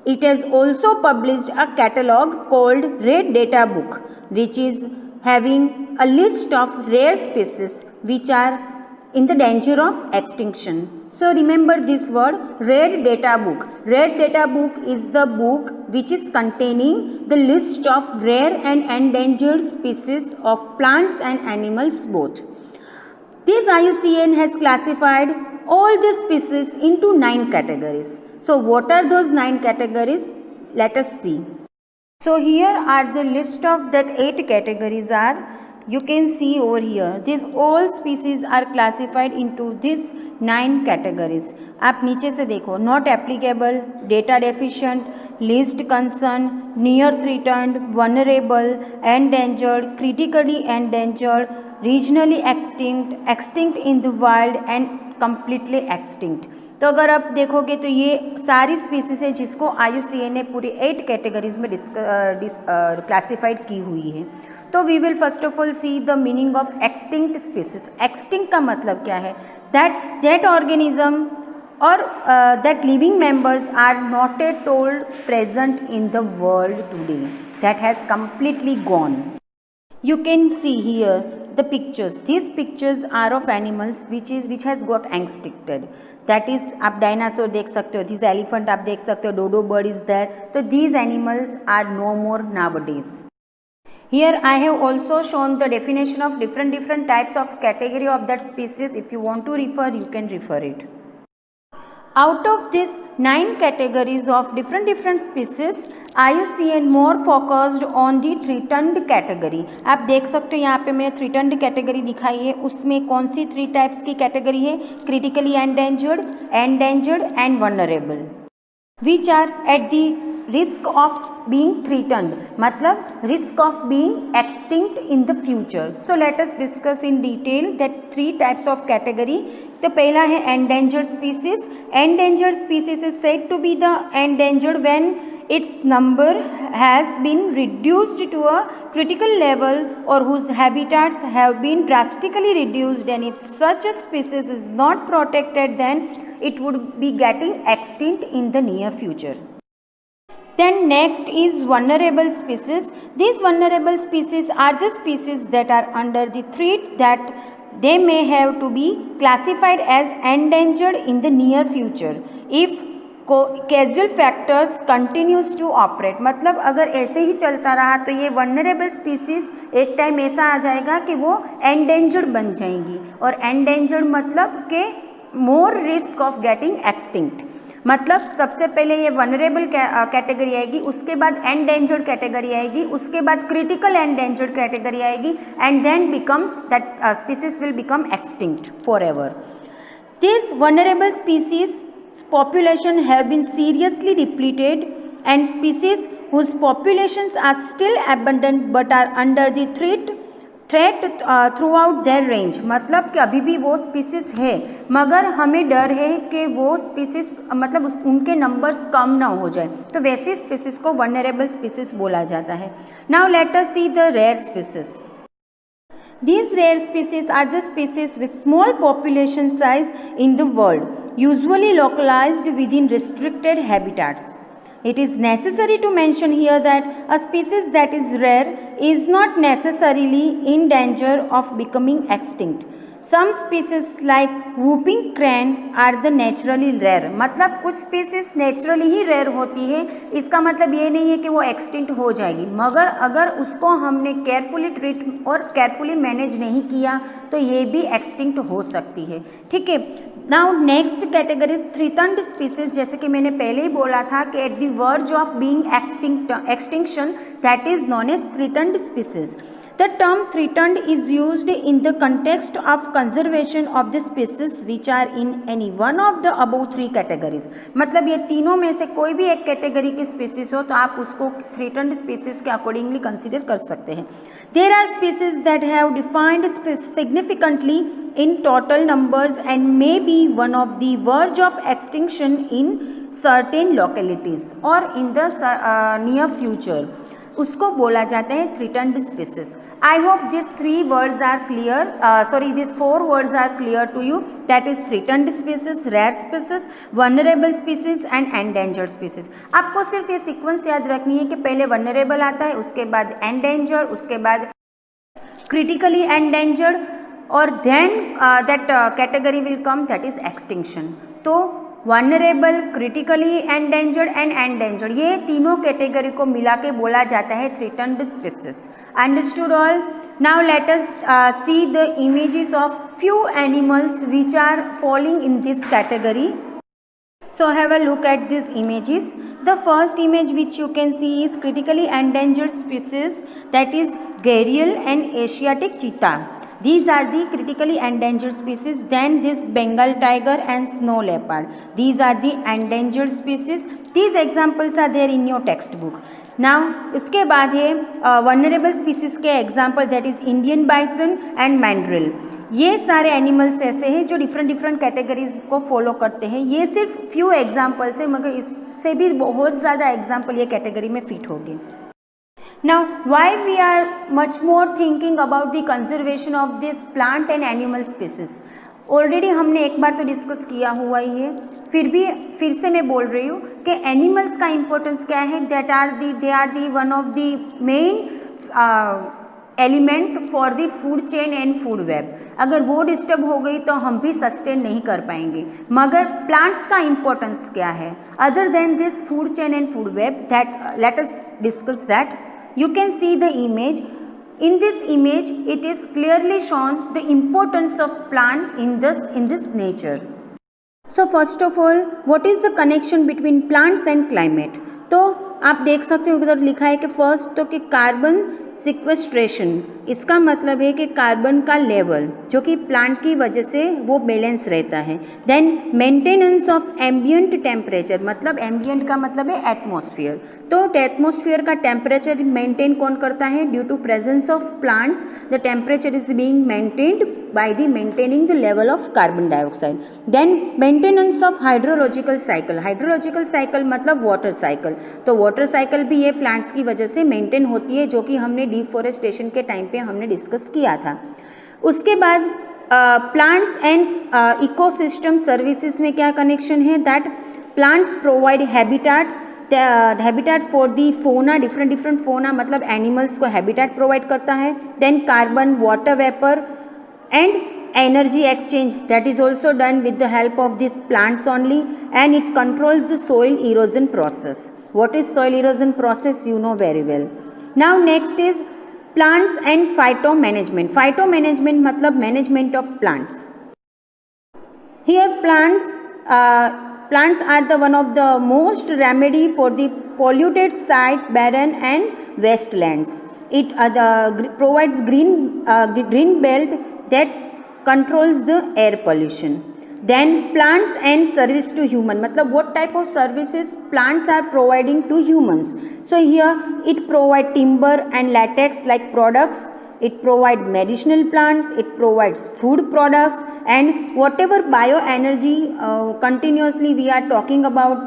Speaker 1: It has also published a catalogue called Red Data Book, which is having a list of rare species which are in the danger of extinction. So remember this word, Red Data Book. Red Data Book is the book which is containing the list of rare and endangered species of plants and animals both. This IUCN has classified all the species into 9 categories. So what are those 9 categories? Let us see. So here are the list of that 8 categories are. You can see over here. These all species are classified into these 9 categories. आप नीचे से देखो. Not applicable, data deficient, least concern, near threatened, vulnerable, endangered, critically endangered, regionally extinct, extinct in the wild and completely extinct. तो अगर आप देखोगे तो ये सारी स्पीसीज है जिसको IUCN ने पूरी 8 कैटेगरीज में क्लासिफाइड की हुई है. तो we will first of all see the meaning of extinct species. Extinct का मतलब क्या है? दैट ऑर्गेनिज्म और that living members are not at all present in the world today, that has completely gone. You can see here the pictures. These pictures are of animals which has got extincted. That is, आप dinosaur देख सकते हो, this elephant आप देख सकते हो, डोडो bird is there. तो these animals are no more nowadays. Here I have also shown the definition of different types of category of that species. If you want to refer, you can refer it. Out of these 9 categories of different species, IUCN more focused on the threatened category. आप देख सकते हो यहाँ पे मैंने threatened category दिखाई है. उसमें कौन सी 3 टाइप्स की कैटेगरी है? critically endangered, endangered and vulnerable, which are at the risk of being threatened, मतलब risk of being extinct in the future. So let us discuss in detail that 3 types of category. तो पहला है endangered species. Endangered species is said to be the endangered when its number has been reduced to a critical level or whose habitats have been drastically reduced, and if such a species is not protected, then it would be getting extinct in the near future. Then next is vulnerable species. These vulnerable species are the species that are under the threat that they may have to be classified as endangered in the near future if casual factors continues to operate. मतलब अगर ऐसे ही चलता रहा तो ये vulnerable species एक time ऐसा आ जाएगा कि वो एंडेंजर्ड बन जाएंगी. और एंडेंजर्ड मतलब कि more risk of getting extinct. मतलब सबसे पहले ये वनरेबल कैटेगरी आएगी, उसके बाद एंडेंजर्ड कैटेगरी आएगी, उसके बाद क्रिटिकल एंडेंजर्ड कैटेगरी आएगी, and then becomes that species will become extinct for ever. This vulnerable species population have been seriously depleted, and species whose populations are still abundant but are under the threat throughout their range. मतलब कि अभी भी वो species है मगर हमें डर है कि वो स्पीसीज मतलब उनके नंबर्स कम ना हो जाए, तो वैसी स्पीसीज को वनरेबल स्पीसीज बोला जाता है. Now let us see the rare species. These rare species are the species with small population size in the world, usually localized within restricted habitats. It is necessary to mention here that a species that is rare is not necessarily in danger of becoming extinct. Some species like whooping crane are the naturally rare. मतलब कुछ species naturally ही rare होती है, इसका मतलब ये नहीं है कि वो एक्सटिंक्ट हो जाएगी, मगर अगर उसको हमने केयरफुली ट्रीट और केयरफुली मैनेज नहीं किया तो ये भी एक्सटिंक्ट हो सकती है. ठीक है. Now next category threatened species. जैसे कि मैंने पहले ही बोला था कि at the verge of being extinction, that is known as threatened species. The term threatened is used in the context of conservation of the species which are in any one of the above three categories. मतलब ये तीनों में से कोई भी एक category की species हो तो आप उसको थ्रेटन्ड स्पीसीज के अकॉर्डिंगली कंसिडर कर सकते हैं. There are species that have defined significantly in total numbers and may be one of the verge of extinction in certain localities or in the near future. उसको बोला जाता है threatened species. I hope this three words are clear, this four words are clear to you. That is threatened species, rare species, vulnerable species and endangered species. आपको सिर्फ ये sequence याद रखनी है कि पहले वनरेबल आता है, उसके बाद एंडेंजर्ड, उसके बाद क्रिटिकली एंडेंजर्ड और then that category will come, that is extinction. तो vulnerable, critically endangered and endangered, ये तीनों कैटेगरी को मिला के बोला जाता है threatened species. Understood all? Now let us see the images of few animals which are falling in this category. So have a look at these images. The first image which you can see is critically endangered species, that is gharial and Asiatic cheetah. These are the critically endangered species. Then this Bengal tiger and snow leopard. These are the endangered species. These examples are there in your textbook. Now इसके बाद है vulnerable species के example, that is Indian bison and mandrill. ये सारे animals ऐसे हैं जो different categories को फॉलो करते हैं. ये सिर्फ फ्यू एग्जाम्पल्स है, मगर इससे भी बहुत ज़्यादा एग्जाम्पल ये कैटेगरी में फिट होंगे. Now, why we are much more thinking about the conservation of this plant and animal species? Already हमने एक बार तो डिस्कस किया हुआ ही है, फिर से मैं बोल रही हूँ कि एनिमल्स का इम्पोर्टेंस क्या है. They are the one of the main element for the food chain and food web. अगर वो डिस्टर्ब हो गई तो हम भी सस्टेन नहीं कर पाएंगे. मगर प्लांट्स का इम्पोर्टेंस क्या है other than this food chain and food web, that let us discuss that. You can see the image. In this image, it is clearly shown the importance of plant in this nature. So first of all, what is the connection between plants and climate? तो आप देख सकते हो उधर लिखा है कि first तो कि कार्बन सिक्वेस्ट्रेशन, इसका मतलब है कि कार्बन का लेवल जो कि प्लांट की वजह से वो बैलेंस रहता है. Then maintenance of ambient temperature, मतलब एम्बियंट का मतलब है एटमॉस्फेयर. तो एटमॉस्फेयर का टेम्परेचर मेंटेन कौन करता है? Due to presence of plants the temperature is being maintained by the maintaining the level of carbon dioxide. Then maintenance of hydrological cycle. Hydrological cycle मतलब वाटर साइकिल. तो water cycle भी ये plants की वजह से मेंटेन होती है, जो कि हमने डिफॉरेस्टेशन के टाइम पे हमने डिस्कस किया था. उसके बाद प्लांट्स एंड इकोसिस्टम सर्विसेज में क्या कनेक्शन है? That plants provide habitat for the फोना, डिफरेंट फोना मतलब एनिमल्स को हैबिटाट प्रोवाइड करता है. Then carbon, water vapour and energy exchange, that is also done with the help of these plants only, and it controls the soil erosion process. What is soil erosion process? You know very well. Now next is plants and phytomanagement. Phytomanagement मतलब management of plants. Here plants are the one of the most remedy for the polluted site, barren and wastelands. It provides green belt that controls the air pollution. Then plants and service to human, मतलब what type of services plants are providing to humans. So here it provide timber and latex like products, it provide medicinal plants, it provides food products, and whatever bioenergy continuously we are talking about,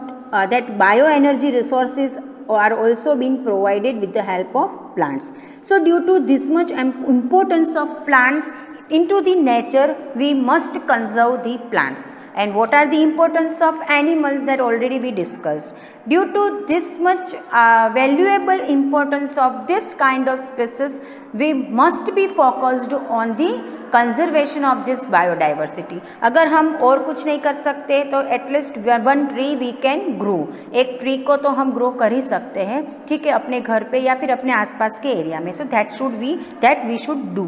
Speaker 1: that bioenergy resources are also being provided with the help of plants. So due to this much importance of plants into the nature, we must conserve the plants. And what are the importance of animals, that already we discussed. Due to this much valuable importance of this kind of species, we must be focused on the conservation of this biodiversity. अगर हम और कुछ नहीं कर सकते तो at least one tree we can grow. एक tree को तो हम ग्रो कर ही सकते हैं, ठीक है, अपने घर पे या फिर अपने आसपास के एरिया में. So that we should do.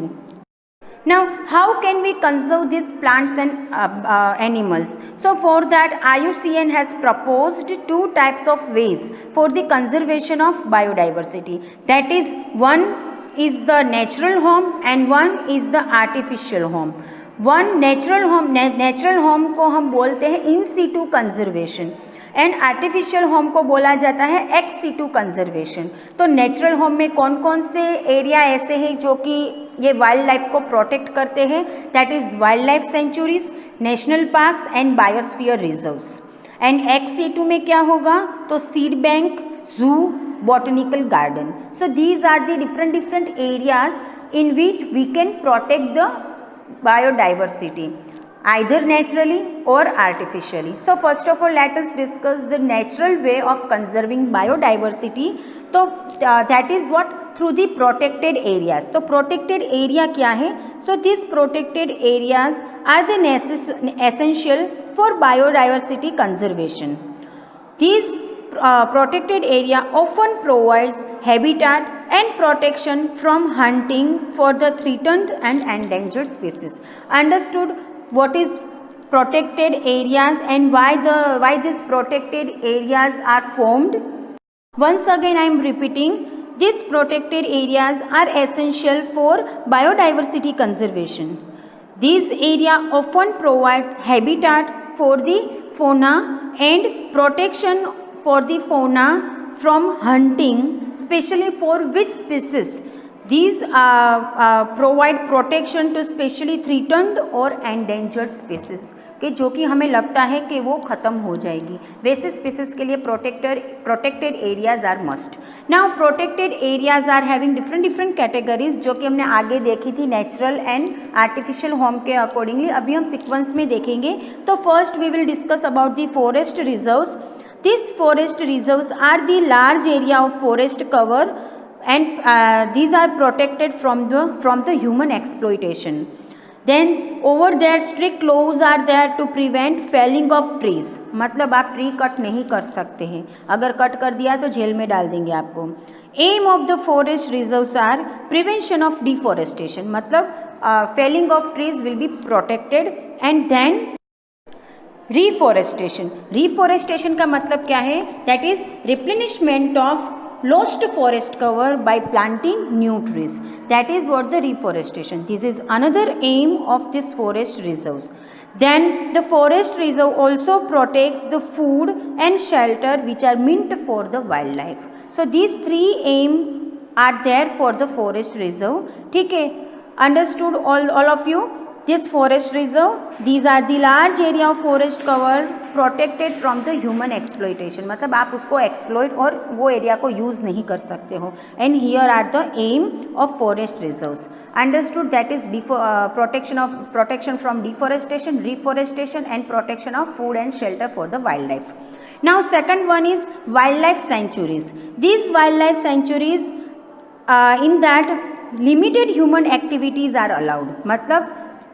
Speaker 1: Now, how can we conserve these plants and animals? So, for that IUCN has proposed two types of ways for the conservation of biodiversity. That is, one is the natural home and one is the artificial home. One natural home को हम बोलते हैं in situ conservation and artificial home को बोला जाता है x situ conservation. तो natural home में कौन कौन से एरिया ऐसे हैं जो कि ये वाइल्ड लाइफ को प्रोटेक्ट करते हैं? That is wild life sanctuaries, national parks and biosphere reserves. And ex situ में क्या होगा? तो seed bank, zoo, botanical garden. So these are the different areas in which we can protect the biodiversity, either naturally or artificially. So first of all, let us discuss the natural way of conserving biodiversity. So that is what? Through the protected areas. तो protected area क्या है? So these protected areas are the essential for biodiversity conservation. These protected area often provides habitat and protection from hunting for the threatened and endangered species. Understood what is protected areas and why these protected areas are formed? Once again I am repeating, these protected areas are essential for biodiversity conservation. These area often provides habitat for the fauna and protection for the fauna from hunting, especially for which species? These provide protection to specially threatened or endangered species कि जो कि हमें लगता है कि वो ख़त्म हो जाएगी. वैसे स्पीसीज के लिए protected areas are must. Now protected areas are having different categories जो कि हमने आगे देखी थी नेचुरल एंड आर्टिफिशियल होम के अकॉर्डिंगली. अभी हम सीक्वेंस में देखेंगे. तो first we will discuss about the forest reserves. These forest reserves are the large area of forest cover and these are protected from the human exploitation. Then over there strict laws are there to prevent felling of trees. मतलब आप tree cut नहीं कर सकते हैं, अगर cut कर दिया तो जेल में डाल देंगे आपको. Aim of the forest reserves are prevention of deforestation. मतलब felling of trees will be protected. And then reforestation का मतलब क्या है? That is replenishment of lost forest cover by planting new trees. That is what the reforestation. This is another aim of this forest reserves. Then the forest reserve also protects the food and shelter which are meant for the wildlife. So these three aim are there for the forest reserve. ठीक है, understood all of you? This forest reserve, these are the large area of forest cover protected from the human exploitation. मतलब आप उसको exploit और वो area को use नहीं कर सकते हो. And here are the aim of forest reserves. Understood? That is protection from deforestation, reforestation and protection of food and shelter for the wildlife. Now second one is wildlife sanctuaries. These wildlife sanctuaries in that limited human activities are allowed.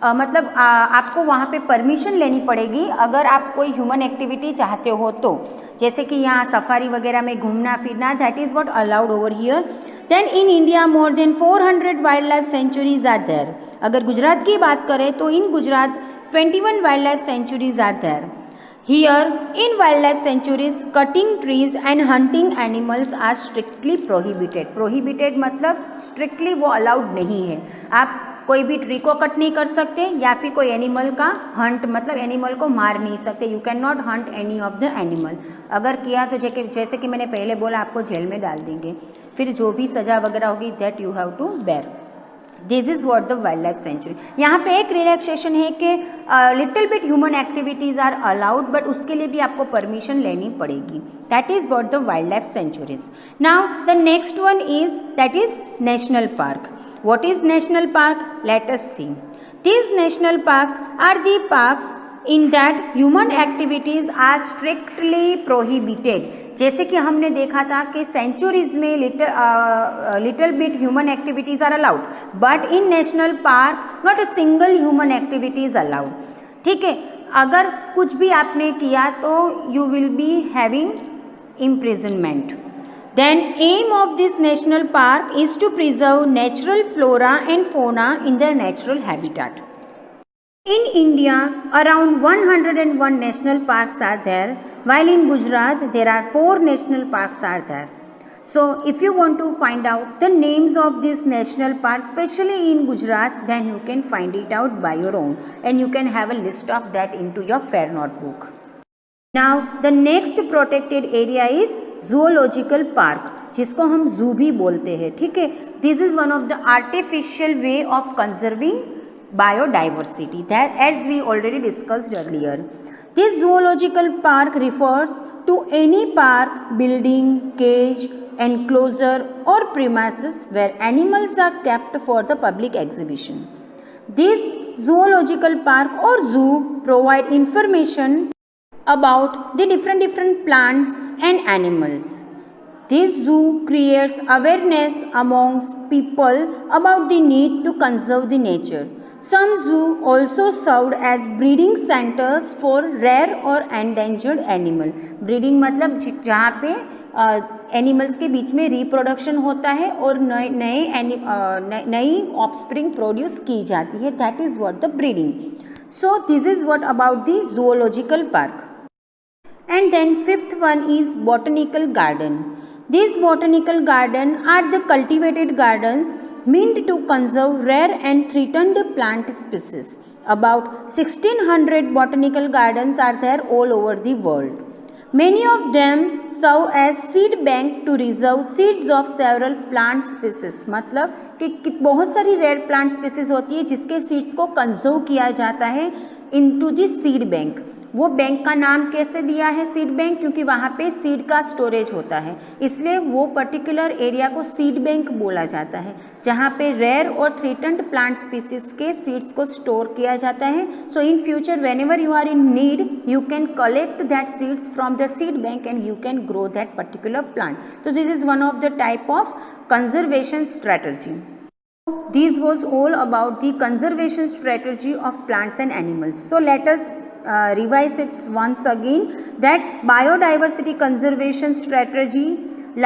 Speaker 1: मतलब आपको वहाँ पे permission लेनी पड़ेगी अगर आप कोई human activity चाहते हो तो. जैसे कि यहाँ सफारी वगैरह में घूमना फिरना, that is what allowed over here. Then in India more than 400 wild life sanctuaries are there. अगर गुजरात की बात करें तो in Gujarat 21 wild life sanctuaries are there. Here in wildlife sanctuaries, cutting trees and hunting animals are strictly prohibited. Prohibited मतलब strictly वो allowed नहीं है. आप कोई भी ट्री को कट नहीं कर सकते या फिर कोई एनिमल का हंट मतलब एनिमल को मार नहीं सकते. You can not Hunt any of the animal. अगर किया तो जैसे कि मैंने पहले बोला आपको जेल में डाल देंगे. फिर जो भी सज़ा वगैरह होगी that you have to bear. This is what the wild life sanctuary. यहाँ पे एक रिलैक्सेशन है कि little bit human activities are allowed, but उसके लिए भी आपको परमिशन लेनी पड़ेगी। That is what the wild life sanctuaries. Now the next one is that is national park. What is national park? Let us see. These national parks are the parks in that human activities are strictly prohibited। जैसे कि हमने देखा था कि sanctuaries में little bit human activities are allowed, but in national park not a single human activities allowed. ठीक है, अगर कुछ भी आपने किया तो you will be having imprisonment। Then aim of this national park is to preserve natural flora and fauna in their natural habitat। In India, around 101 national parks are there, while in Gujarat there are 4 national parks are there। So if you want to find out the names of these national parks, especially in Gujarat, then you can find it out by your own, and you can have a list of that into your fair notebook। Now the next protected area is zoological park, जिसको हम zoo भी बोलते हैं। ठीक है, this is one of the artificial way of conserving biodiversity that as we already discussed earlier। This zoological park refers to any park, building, cage, enclosure or premises where animals are kept for the public exhibition। This zoological park or zoo provide information about the different plants and animals। This zoo creates awareness amongst people about the need to conserve the nature। Some zoo also served as breeding centers for rare or endangered animal। breeding मतलब जहाँ पे animals के बीच में reproduction होता है और नई offspring produce की जाती है, that is what the breeding. So this is what about the zoological park। And then fifth one is botanical garden। These botanical garden are the cultivated gardens meant to conserve rare and threatened plant species। About 1600 botanical gardens are there all over the world। Many of them serve as seed bank to reserve seeds of several plant species। मतलब कि बहुत सारी rare plant species होती है जिसके seeds को conserve किया जाता है इनटू द सीड बैंक। वो बैंक का नाम कैसे दिया है सीड बैंक? क्योंकि वहाँ पे सीड का स्टोरेज होता है, इसलिए वो पर्टिकुलर एरिया को सीड बैंक बोला जाता है, जहाँ पे रेयर और थ्रेटन्ड प्लांट स्पीसीज के सीड्स को स्टोर किया जाता है। So in future whenever you are in need you can collect that seeds from the seed bank and you can grow that particular plant. तो this is one of the type of conservation strategy. This was all about the conservation strategy of plants and animals। So let us revise it once again that biodiversity conservation strategy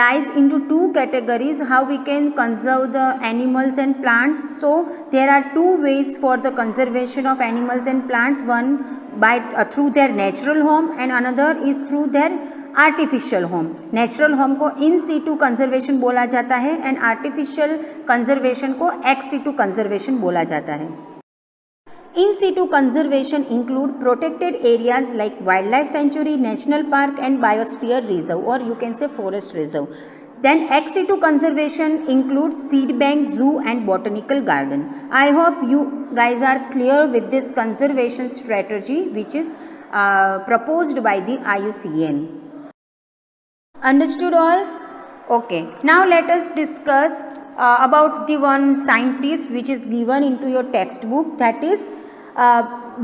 Speaker 1: lies into 2 categories, how we can conserve the animals and plants। So there are 2 ways for the conservation of animals and plants, one by through their natural home and another is through their artificial home. Natural home को in situ conservation बोला जाता है and artificial conservation को ex situ conservation बोला जाता है। In situ conservation include protected areas like wild life sanctuary, national park and biosphere reserve और you can say forest reserve. Then ex situ conservation includes seed bank, zoo and botanical garden। I hope you guys are clear with this conservation strategy which is proposed by the IUCN। Understood all? Okay, now let us discuss about the one scientist which is given into your textbook, that is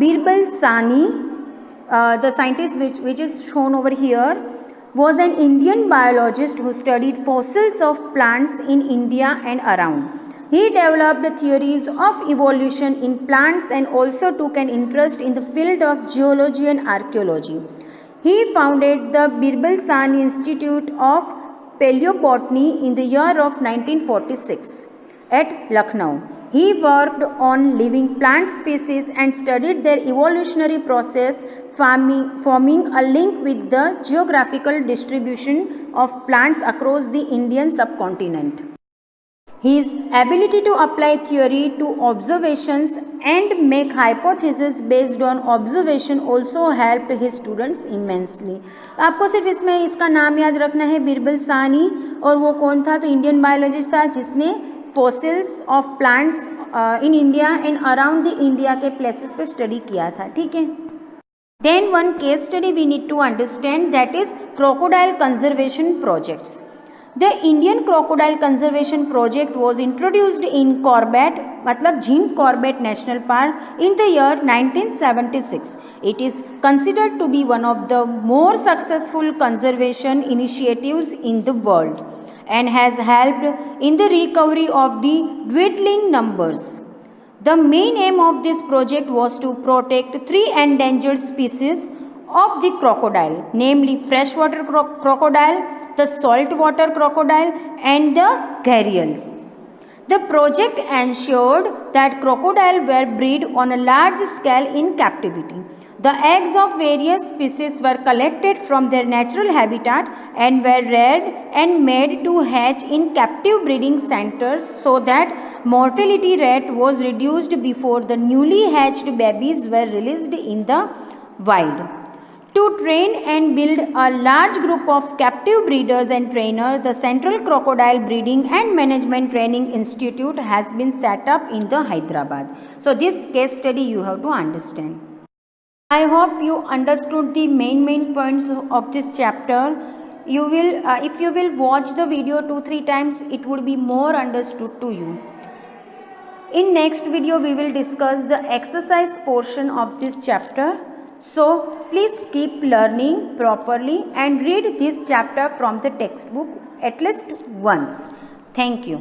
Speaker 1: Birbal Sahni। The scientist which is shown over here was an Indian biologist who studied fossils of plants in India and around। He developed theories of evolution in plants and also took an interest in the field of geology and archaeology। He founded the Birbal Sahni Institute of Paleobotany in the year of 1946 at Lucknow। He worked on living plant species and studied their evolutionary process, forming a link with the geographical distribution of plants across the Indian subcontinent। His ability to apply theory to observations and make hypotheses based on observation also helped his students immensely। आपको सिर्फ इसमें इसका नाम याद रखना है, बिरबल साहनी, और वो कौन था? तो इंडियन बायोलॉजिस्ट था जिसने fossils of plants in India and around the India के प्लेसेस पे स्टडी किया था, ठीक है। Then one case study we need to understand, that is crocodile conservation projects. The Indian Crocodile Conservation Project was introduced in Corbett, मतलब Jim Corbett National Park, in the year 1976. It is considered to be one of the more successful conservation initiatives in the world and has helped in the recovery of the dwindling numbers. The main aim of this project was to protect 3 endangered species of the crocodile, namely freshwater crocodile, the saltwater crocodile and the gharials. The project ensured that crocodile were bred on a large scale in captivity. The eggs of various species were collected from their natural habitat and were reared and made to hatch in captive breeding centers so that mortality rate was reduced before the newly hatched babies were released in the wild. To train and build a large group of captive breeders and trainers, the Central Crocodile Breeding and Management Training Institute has been set up in the Hyderabad. So this case study you have to understand. I hope you understood the main points of this chapter. You will, if you will watch the video 2-3 times, it would be more understood to you. In next video, we will discuss the exercise portion of this chapter. So please keep learning properly and read this chapter from the textbook at least once. Thank you.